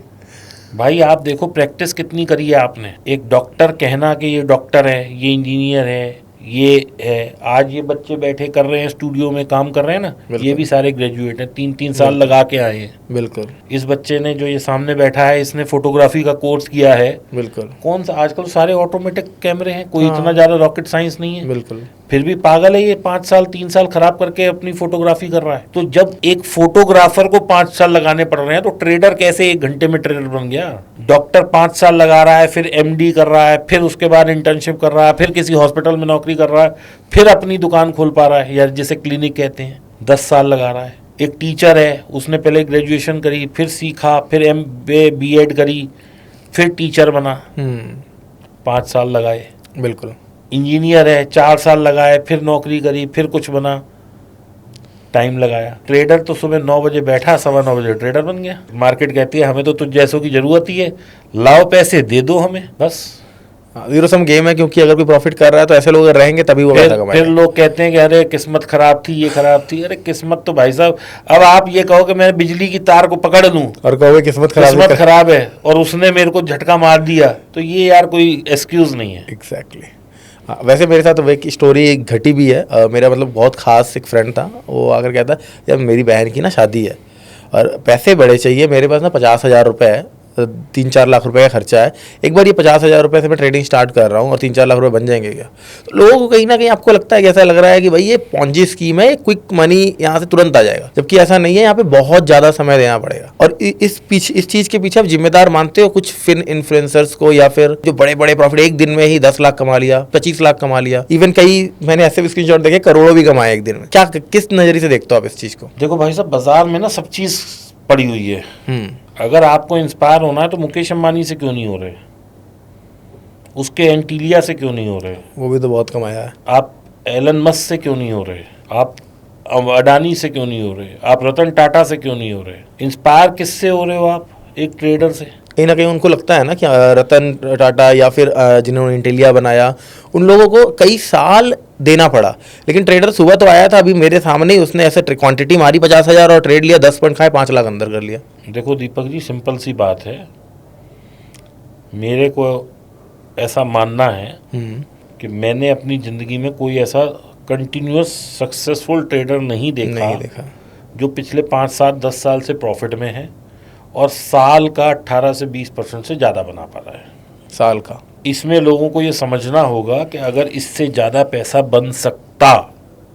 भाई आप देखो प्रैक्टिस कितनी करी है आपने। एक डॉक्टर कहना कि ये डॉक्टर है, ये इंजीनियर है, ये है। आज ये बच्चे बैठे कर रहे हैं, स्टूडियो में काम कर रहे हैं ना, ये भी सारे ग्रेजुएट हैं, 3-3 साल लगा के आए हैं। बिल्कुल। इस बच्चे ने जो ये सामने बैठा है, इसने फोटोग्राफी का कोर्स किया है। बिल्कुल। कौन सा, आजकल सारे ऑटोमेटिक कैमरे हैं, कोई इतना ज्यादा रॉकेट साइंस नहीं है। बिल्कुल। फिर भी पागल है ये, 5 साल 3 साल खराब करके अपनी फोटोग्राफी कर रहा है। तो जब एक फोटोग्राफर को 5 साल लगाने पड़ रहे हैं तो ट्रेडर कैसे 1 घंटे में ट्रेडर बन गया? डॉक्टर 5 साल लगा रहा है, फिर MD कर रहा है, फिर उसके बाद इंटर्नशिप कर रहा है, फिर किसी हॉस्पिटल में नौकरी कर रहा है, फिर अपनी दुकान खोल पा रहा है, या जिसे क्लिनिक कहते हैं, 10 साल लगा रहा है। एक टीचर है, उसने पहले ग्रेजुएशन करी, फिर सीखा, फिर MA B.Ed करी, फिर टीचर बना, 5 साल लगाए। बिल्कुल। इंजीनियर है, 4 साल लगाए, फिर नौकरी करी, फिर कुछ बना, टाइम लगाया। ट्रेडर तो सुबह 9 बजे बैठा, 9:15 बजे ट्रेडर बन गया। मार्केट कहती है हमें तो तुझ जैसों की जरूरत ही है, लाओ पैसे दे दो हमें, बस। जीरो सम गेम है, क्योंकि अगर कोई प्रॉफिट कर रहा है तो ऐसे लोग रहेंगे तभी वो पैसा कमाएंगे। फिर लोग कहते हैं कि अरे किस्मत खराब थी, ये खराब थी। अरे किस्मत तो भाई साहब, अब आप ये कहो कि मैं बिजली की तार को पकड़ लूं और कहोगे किस्मत खराब है और उसने मेरे को झटका मार दिया, तो ये यार कोई एक्सक्यूज नहीं है। एग्जैक्टली। वैसे मेरे साथ एक स्टोरी घटी भी है। मेरा मतलब बहुत खास एक फ्रेंड था, वो आकर कहता यार मेरी बहन की ना शादी है और पैसे बड़े चाहिए, मेरे पास ना 50,000 रुपये है, 3-4 लाख रुपए का खर्चा है, एक बार ये 50,000 रुपये से मैं ट्रेडिंग स्टार्ट कर रहा हूँ और 3-4 लाख रुपए बन जाएंगे क्या? तो लोगों को कहीं ना कहीं आपको लगता है कि ऐसा लग रहा है कि भाई ये पॉन्जी स्कीम है, क्विक मनी यहाँ से तुरंत आ जाएगा, जबकि ऐसा नहीं है। यहाँ पे बहुत ज़्यादा समय देना पड़ेगा। और इस चीज़ के पीछे आप जिम्मेदार मानते हो कुछ फिन इन्फ्लुएंसर्स को, या फिर जो बड़े बड़े प्रॉफिट एक दिन में ही 10 लाख कमा लिया, 25 लाख कमा लिया, इवन कई मैंने ऐसे भी स्क्रीनशॉट देखे करोड़ों भी कमाए एक दिन में। क्या किस नज़रिए से देखते हो आप इस चीज़ को? देखो भाई साहब, बाजार में ना सब चीज़ पड़ी हुई है। अगर आपको इंस्पायर होना है तो मुकेश अंबानी से क्यों नहीं हो रहे, उसके एंटीलिया से क्यों नहीं हो रहे? वो भी तो बहुत कमाया है। आप एलन मस्क से क्यों नहीं हो रहे? आप अडानी से क्यों नहीं हो रहे? आप रतन टाटा से क्यों नहीं हो रहे? इंस्पायर किससे हो रहे हो आप? एक ट्रेडर से। कहीं ना कहीं उनको लगता है ना कि रतन टाटा या फिर जिन्होंने इंटेलिया बनाया, उन लोगों को कई साल देना पड़ा, लेकिन ट्रेडर सुबह तो आया था, अभी मेरे सामने ही उसने ऐसे क्वांटिटी मारी 50,000 और ट्रेड लिया, 10 पॉइंट खाए, 5 लाख अंदर कर लिया। देखो दीपक जी, सिंपल सी बात है, मेरे को ऐसा मानना है कि मैंने अपनी ज़िंदगी में कोई ऐसा कंटिन्यूअस सक्सेसफुल ट्रेडर नहीं देखा जो पिछले 5, 7, 10 साल से प्रॉफिट में है और साल का 18 से 20% से ज़्यादा बना पा रहा है। साल का। इसमें लोगों को ये समझना होगा कि अगर इससे ज़्यादा पैसा बन सकता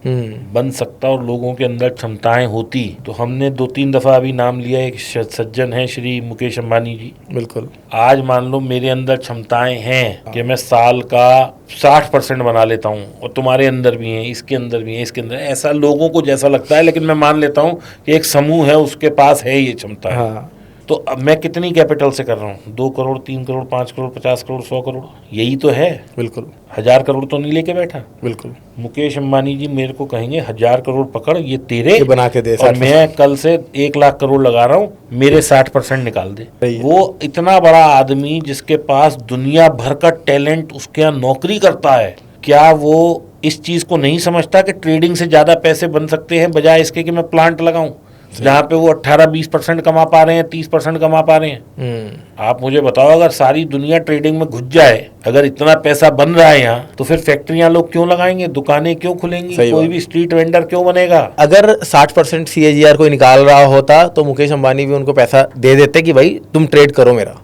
बन सकता और लोगों के अंदर क्षमताएं होती तो हमने 2-3 दफा अभी नाम लिया। एक सज्जन है श्री मुकेश अंबानी जी। बिल्कुल। आज मान लो मेरे अंदर क्षमताएं हैं कि मैं साल का 60% बना लेता हूं और तुम्हारे अंदर भी हैं, इसके अंदर भी हैं, इसके अंदर, ऐसा लोगों को जैसा लगता है, लेकिन मैं मान लेता हूं कि एक समूह है उसके पास है ये क्षमता है। हाँ। तो अब मैं कितनी कैपिटल से कर रहा हूँ? 2 करोड़, 3 करोड़, 5 करोड़, 50 करोड़, 100 करोड़, यही तो है। बिल्कुल 1000 करोड़ तो नहीं लेके बैठा। बिल्कुल। मुकेश अंबानी जी मेरे को कहेंगे 1000 करोड़ पकड़, ये तेरे, ये बना के दे, और मैं कल से 1 लाख करोड़ लगा रहा हूँ, मेरे 60% निकाल दे। सही है। वो इतना बड़ा आदमी जिसके पास दुनिया भर का टैलेंट उसके यहाँ नौकरी करता है, क्या वो इस चीज को नहीं समझता कि ट्रेडिंग से ज्यादा पैसे बन सकते हैं बजाय इसके कि मैं प्लांट लगाऊं जहाँ पे वो 18-20% कमा पा रहे हैं, 30% कमा पा रहे हैं। आप मुझे बताओ, अगर सारी दुनिया ट्रेडिंग में घुस जाए, अगर इतना पैसा बन रहा है यहाँ, तो फिर फैक्ट्रियां लोग क्यों लगाएंगे, दुकानें क्यों खुलेंगी, कोई भी स्ट्रीट वेंडर क्यों बनेगा? अगर 60% CAGR कोई निकाल रहा होता तो मुकेश अंबानी भी उनको पैसा दे देते कि भाई तुम ट्रेड करो मेरा।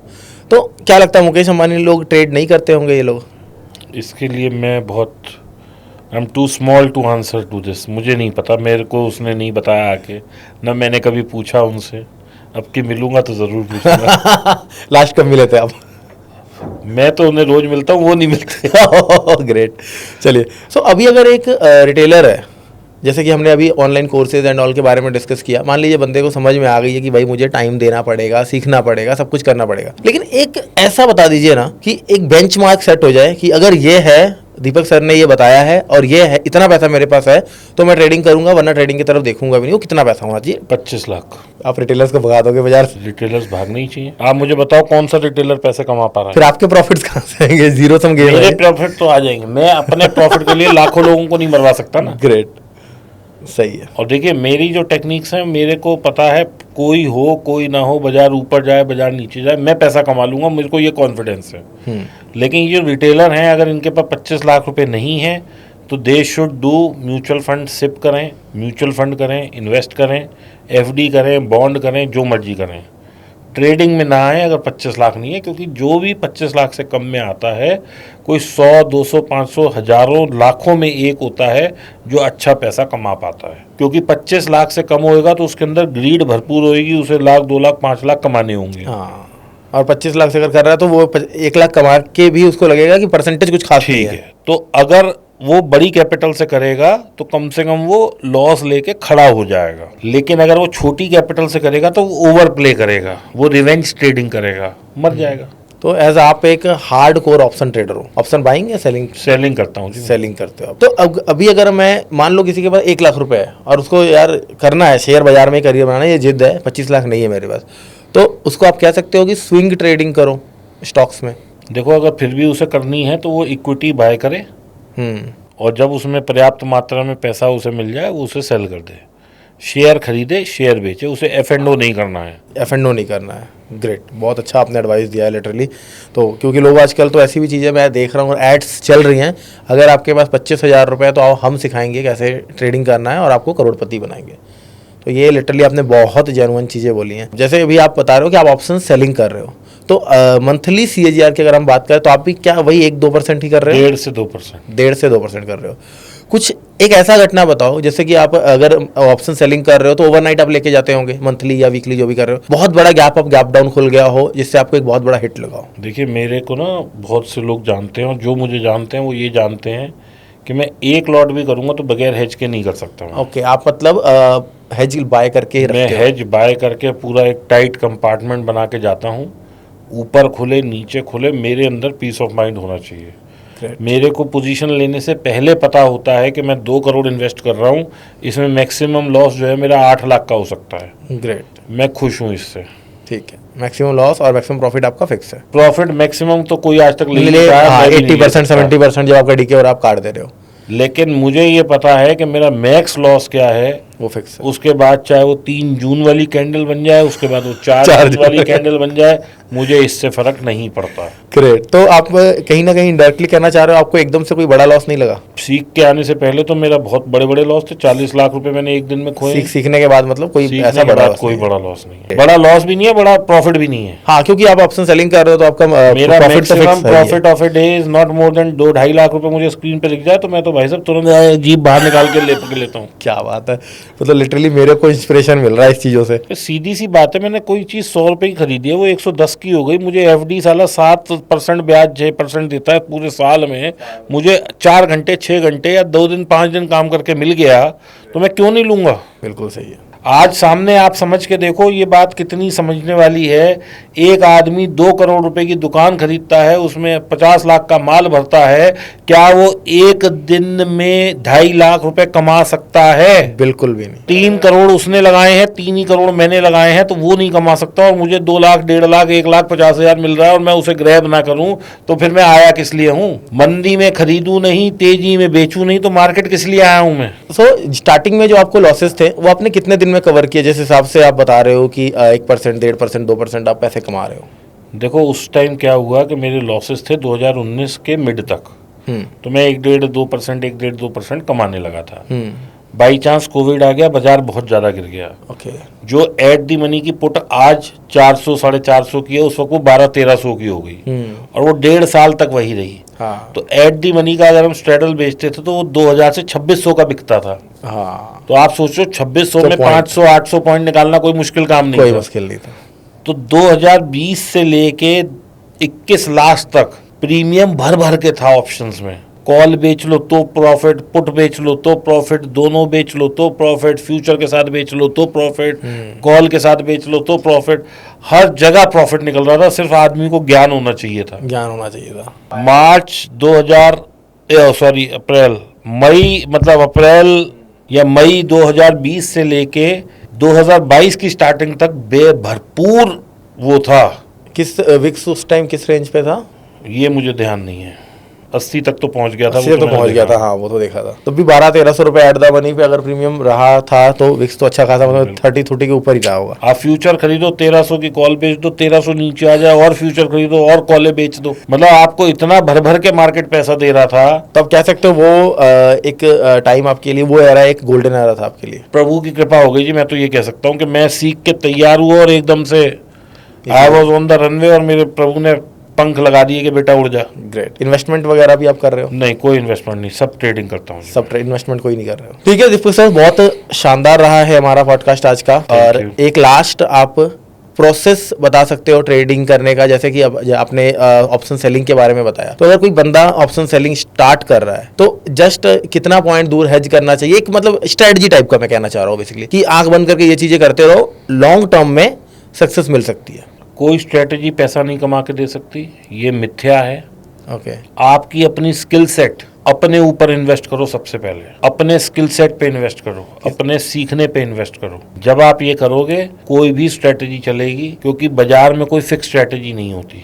तो क्या लगता है मुकेश अंबानी लोग ट्रेड नहीं करते होंगे ये लोग? इसके लिए मैं बहुत I am too small to answer to this. मुझे नहीं पता, मेरे को उसने नहीं बताया आके, ना मैंने कभी पूछा उनसे। अब कि मिलूंगा तो ज़रूर पूछूंगा। लास्ट कब मिले थे आप? मैं तो उन्हें रोज मिलता हूँ, वो नहीं मिलते। ग्रेट। चलिए, सो अभी अगर एक रिटेलर है, जैसे कि हमने अभी ऑनलाइन कोर्सेज एंड ऑल के बारे में डिस्कस किया, मान लीजिए बंदे को समझ में आ गई है कि भाई मुझे टाइम देना पड़ेगा, सीखना पड़ेगा, सब कुछ करना पड़ेगा, लेकिन एक ऐसा बता दीजिए ना कि एक बेंचमार्क सेट हो जाए कि अगर ये है, दीपक सर ने ये बताया है और ये है, इतना पैसा मेरे पास है तो मैं ट्रेडिंग करूंगा, वरना ट्रेडिंग की तरफ देखूंगा भी नहीं। वो कितना पैसा होना चाहिए? 25 लाख। आप रिटेलर्स को भगा दोगे बाजार से? रिटेलर्स भागने ही चाहिए। आप मुझे बताओ कौन सा रिटेलर पैसे कमा पा रहा है? फिर आपके प्रॉफिट्स कहाँ से आएंगे? जीरो सम गेम है। मेरे प्रॉफिट तो आ जाएंगे, मैं अपने प्रॉफिट के लिए लाखों लोगों को नहीं मरवा सकता ना। ग्रेट, सही है। और देखिए मेरी जो टेक्निक्स हैं, मेरे को पता है कोई हो कोई ना हो, बाजार ऊपर जाए बाजार नीचे जाए, मैं पैसा कमा लूंगा, मेरे को ये कॉन्फिडेंस है। लेकिन ये जो रिटेलर हैं, अगर इनके पास 25 लाख रुपए नहीं है तो they should do mutual fund, SIP करें, म्यूचुअल फंड करें, इन्वेस्ट करें, FD करें, बॉन्ड करें, जो मर्जी करें। ट्रेडिंग में ना आए अगर 25 लाख नहीं है, क्योंकि जो भी 25 लाख से कम में आता है, कोई 100, 200, 500, हजारों, लाखों में एक होता है जो अच्छा पैसा कमा पाता है। क्योंकि 25 लाख से कम होएगा तो उसके अंदर ग्रीड भरपूर होएगी, उसे 1 लाख, 2 लाख, 5 लाख कमाने होंगे। हाँ, और 25 लाख से अगर कर रहा है तो वो 1 लाख कमा के भी उसको लगेगा कि परसेंटेज कुछ खास नहीं है। तो अगर वो बड़ी कैपिटल से करेगा तो कम से कम वो लॉस लेके खड़ा हो जाएगा। लेकिन अगर वो छोटी कैपिटल से करेगा तो वो ओवर प्ले करेगा, वो रिवेंज ट्रेडिंग करेगा, मर जाएगा। तो एज आप एक हार्ड कोर ऑप्शन ट्रेडर हो, ऑप्शन बाइंग या सेलिंग? सेलिंग करता हूँ। सेलिंग करते हो आप। तो अब अभी अगर मैं मान लो किसी के पास 1 लाख रुपए है और उसको यार करना है, शेयर बाजार में करियर बनाना है, ये जिद है, 25 लाख नहीं है मेरे पास, तो उसको आप कह सकते हो कि स्विंग ट्रेडिंग करो स्टॉक्स में। देखो, अगर फिर भी उसे करनी है तो वो इक्विटी बाय करे, और जब उसमें पर्याप्त मात्रा में पैसा उसे मिल जाए वो उसे सेल कर दे। शेयर खरीदे, शेयर बेचे, उसे F&O नहीं करना है। F&O नहीं करना है। ग्रेट, बहुत अच्छा आपने एडवाइस दिया है लिटरली। तो क्योंकि लोग आजकल तो ऐसी भी चीज़ें मैं देख रहा हूँ, एड्स चल रही हैं, अगर आपके पास 25,000 रुपये तो आओ हम सिखाएंगे कैसे ट्रेडिंग करना है और आपको करोड़पति बनाएंगे। तो ये लिटरली आपने बहुत जेन्युइन चीज़ें बोली हैं। जैसे अभी आप बता रहे हो कि आप ऑप्शन सेलिंग कर रहे हो, तो मंथली CAGR की अगर हम बात करें तो आप भी क्या वही 1-2% ही कर रहे हो? 1.5 से 2%। 1.5 से 2% कर रहे हो। कुछ एक ऐसा घटना बताओ, जैसे कि आप अगर ऑप्शन सेलिंग कर रहे हो तो ओवरनाइट आप लेके जाते होंगे, मंथली या वीकली जो भी कर रहे हो, बहुत बड़ा गैप डाउन खुल गया हो जिससे आपको एक बहुत बड़ा हिट लगा हो। देखिए, मेरे को ना बहुत से लोग जानते हैं, और जो मुझे जानते हैं वो ये जानते हैं कि मैं एक लॉट भी करूंगा तो बगैर हेज के नहीं कर सकता। ओके, आप मतलब हेज बाय करके मैं हेज बाय करके पूरा एक टाइट कंपार्टमेंट बना के जाता हूँ, ऊपर खुले नीचे खुले, मेरे अंदर पीस ऑफ माइंड होना चाहिए। मेरे को पोजीशन लेने से पहले पता होता है कि मैं 2 करोड़ इन्वेस्ट कर रहा हूँ, इसमें मैक्सिमम लॉस जो है मेरा 8 लाख का हो सकता है। ग्रेट, मैं खुश हूँ इससे। ठीक है, मैक्सिमम लॉस और मैक्सिमम प्रॉफिट आपका फिक्स है। प्रॉफिट मैक्सिमम तो कोई आज तक नहीं मिले, पाया, 80% 70% जब आपका डीके और आप काट दे रहे हो, लेकिन मुझे ये पता है कि मेरा मैक्स लॉस क्या है, वो फिक्स है। उसके बाद चाहे वो 3 जून वाली कैंडल बन जाए, उसके बाद वो 4 जून वाली कैंडल बन जाए, मुझे इससे फर्क नहीं पड़ता। ग्रेट। तो आप कहीं ना कहीं डायरेक्टली कहना चाह रहे हो आपको एकदम से कोई बड़ा लॉस नहीं लगा? सीख के आने से पहले तो मेरा बहुत बड़े बड़े लॉस थे, 40 लाख रुपए मैंने एक दिन में खोए। सीखने के बाद मतलब कोई सीखने ऐसा के बड़ा बाद लॉस कोई नहीं? बड़ा लॉस नहीं है, बड़ा लॉस भी नहीं है, बड़ा प्रॉफिट भी नहीं है। हाँ, क्योंकि आप ऑप्शन सेलिंग कर रहे हो तो आपका मेरा प्रॉफिट तो मैक्सिमम फिक्स है ही है। Profit of a day is not more than 2-2.5 lakh रुपए मुझे स्क्रीन पे दिख जाए तो मैं तो भाई साहब तुरंत जीप बाहर निकाल के लेता हूँ। क्या बात है, मतलब लिटरली मेरे को इंस्पिरेशन मिल रहा है इस चीजों से। सीधी सी बात है, मैंने कोई चीज 100 रुपए की खरीदी है, वो 110 की हो गई। मुझे एफडी साला 7% ब्याज 6% देता है पूरे साल में, मुझे 4 घंटे 6 घंटे या 2 दिन 5 दिन काम करके मिल गया तो मैं क्यों नहीं लूंगा? बिल्कुल सही है। आज सामने आप समझ के देखो ये बात कितनी समझने वाली है। एक आदमी 2 करोड़ रुपए की दुकान खरीदता है, उसमें 50 लाख का माल भरता है, क्या वो एक दिन में 2.5 लाख रुपए कमा सकता है? बिल्कुल भी नहीं। 3 करोड़ उसने लगाए हैं, 3 ही करोड़ मैंने लगाए हैं, तो वो नहीं कमा सकता और मुझे 2 लाख 1.5 लाख 1,50,000 मिल रहा है और मैं उसे ग्रैब ना करूं तो फिर मैं आया किस लिए हूं? मंदी में खरीदूं नहीं, तेजी में बेचूं नहीं, तो मार्केट किस लिए आया हूं मैं? स्टार्टिंग में जो आपको लॉसेस थे वो आपने कितने दिन में कवर किए, जिस हिसाब से आप बता रहे हो कि 1%, 1.5%, 2% आप पैसे कमा रहे हो? देखो उस टाइम क्या हुआ कि मेरे लॉसेस थे 2019 के मिड तक, तो मैं 1.5-2% 1.5-2% कमाने लगा था। बाई चांस कोविड आ गया, बाजार बहुत ज़्यादा गिर गया। ओके। जो एट दी मनी की पुट आज 400 450 की है, उस वक्त वो 1200-1300 की हो गई और वो 1.5 साल तक वही रही। हाँ। तो एट दी मनी का अगर हम स्ट्रेडल बेचते थे तो वो 2000 से 2600 का बिकता था। हाँ, तो आप सोचो 2600 तो में 500-800 पॉइंट निकालना कोई मुश्किल काम नहीं कोई था। मुश्किल नहीं था। तो 2020 से लेके 21 लास्ट तक प्रीमियम भर भर के था ऑप्शंस में। कॉल बेच लो तो प्रॉफिट, पुट बेच लो तो प्रॉफिट, दोनों बेच लो तो प्रॉफिट, फ्यूचर के साथ बेच लो तो प्रॉफिट, कॉल के साथ बेच लो तो प्रॉफिट, हर जगह प्रॉफिट निकल रहा था। सिर्फ आदमी को ज्ञान होना चाहिए था। ज्ञान होना चाहिए था। अप्रैल या मई 2020 से लेके 2022 की स्टार्टिंग तक भरपूर वो था। किस विक्स उस टाइम किस रेंज पे था? ये मुझे ध्यान नहीं है, 80 तक तो पहुंच गया था। 80 तो पहुंच गया था, हाँ वो तो देखा था। तो भी 1200-1300 रुपए एट द मनी पे अगर प्रीमियम रहा था तो विक्स तो अच्छा खासा, मतलब 30-30 के ऊपर ही रहा होगा। आप फ्यूचर खरीदो 1300 की, कॉल बेच दो 1300 नीचे आ जाए, और फ्यूचर खरीदो और कॉले बेच दो, मतलब आपको इतना भर भर के मार्केट पैसा दे रहा था। तब कह सकते हो वो एक टाइम आपके लिए, वो एरा एक गोल्डन एरा था आपके लिए। प्रभु की कृपा हो गई जी। मैं तो ये कह सकता हूँ कि मैं सीख के तैयार हुआ और एकदम से I was on the runway और मेरे प्रभु ने पंख लगा दिए कि बेटा उड़ जा। ग्रेट। इन्वेस्टमेंट वगैरह भी आप कर रहे हो? नहीं, कोई इन्वेस्टमेंट नहीं, सब ट्रेडिंग करता हूँ। सब इन्वेस्टमेंट कोई नहीं कर रहे हो? ठीक है दीपक सर, बहुत शानदार रहा है हमारा पॉडकास्ट आज का। और you. एक लास्ट आप प्रोसेस बता सकते हो ट्रेडिंग करने का, जैसे कि अब आपने ऑप्शन सेलिंग के बारे में बताया, तो अगर कोई बंदा ऑप्शन सेलिंग स्टार्ट कर रहा है तो जस्ट कितना पॉइंट दूर हेज करना चाहिए? एक मतलब स्ट्रेटजी टाइप का मैं कहना चाह रहा हूँ बेसिकली, कि आंख बंद करके ये चीजें करते रहो, लॉन्ग टर्म में सक्सेस मिल सकती है। कोई स्ट्रेटजी पैसा नहीं कमा के दे सकती, ये मिथ्या है। ओके। आपकी अपनी स्किल सेट, अपने ऊपर इन्वेस्ट करो। सबसे पहले अपने स्किल सेट पे इन्वेस्ट करो, अपने सीखने पे इन्वेस्ट करो। जब आप ये करोगे कोई भी स्ट्रेटजी चलेगी, क्योंकि बाजार में कोई फिक्स स्ट्रेटजी नहीं होती।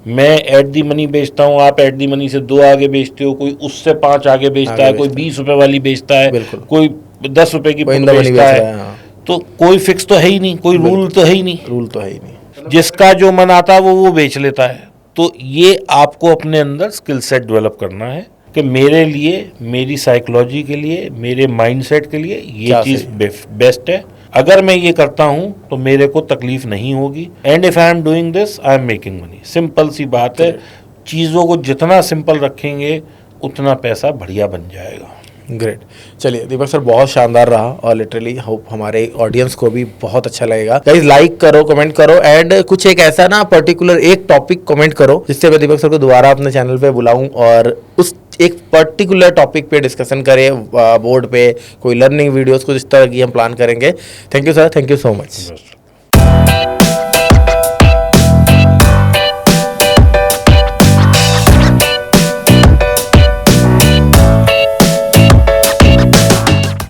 मैं एट दी मनी बेचता हूँ, आप एट दी मनी से 2 आगे बेचते हो, कोई उससे 5 आगे बेचता है, कोई 20 रुपए वाली बेचता है, कोई 10 रुपए की बेचता है। तो कोई फिक्स तो है ही नहीं, कोई रूल तो है ही नहीं। रूल तो है ही नहीं। जिसका जो मन आता है वो बेच लेता है। तो ये आपको अपने अंदर स्किल सेट डेवलप करना है कि मेरे लिए, मेरी साइकोलॉजी के लिए, मेरे माइंडसेट के लिए ये चीज़ बेस्ट है। अगर मैं ये करता हूं तो मेरे को तकलीफ नहीं होगी। And if I am doing this I am making money. Simple सी बात है, चीज़ों को जितना सिंपल रखेंगे उतना पैसा बढ़िया बन जाएगा। ग्रेट। चलिए दीपक सर, बहुत शानदार रहा और लिटरली होप हमारे ऑडियंस को भी बहुत अच्छा लगेगा। गाइस लाइक करो, कमेंट करो एंड कुछ एक ऐसा ना पर्टिकुलर एक टॉपिक कमेंट करो जिससे मैं दीपक सर को दोबारा अपने चैनल पे बुलाऊं और उस एक पर्टिकुलर टॉपिक पे डिस्कशन करें, बोर्ड पे कोई लर्निंग वीडियोस कुछ इस तरह की हम प्लान करेंगे। Thank you sir, thank you so much.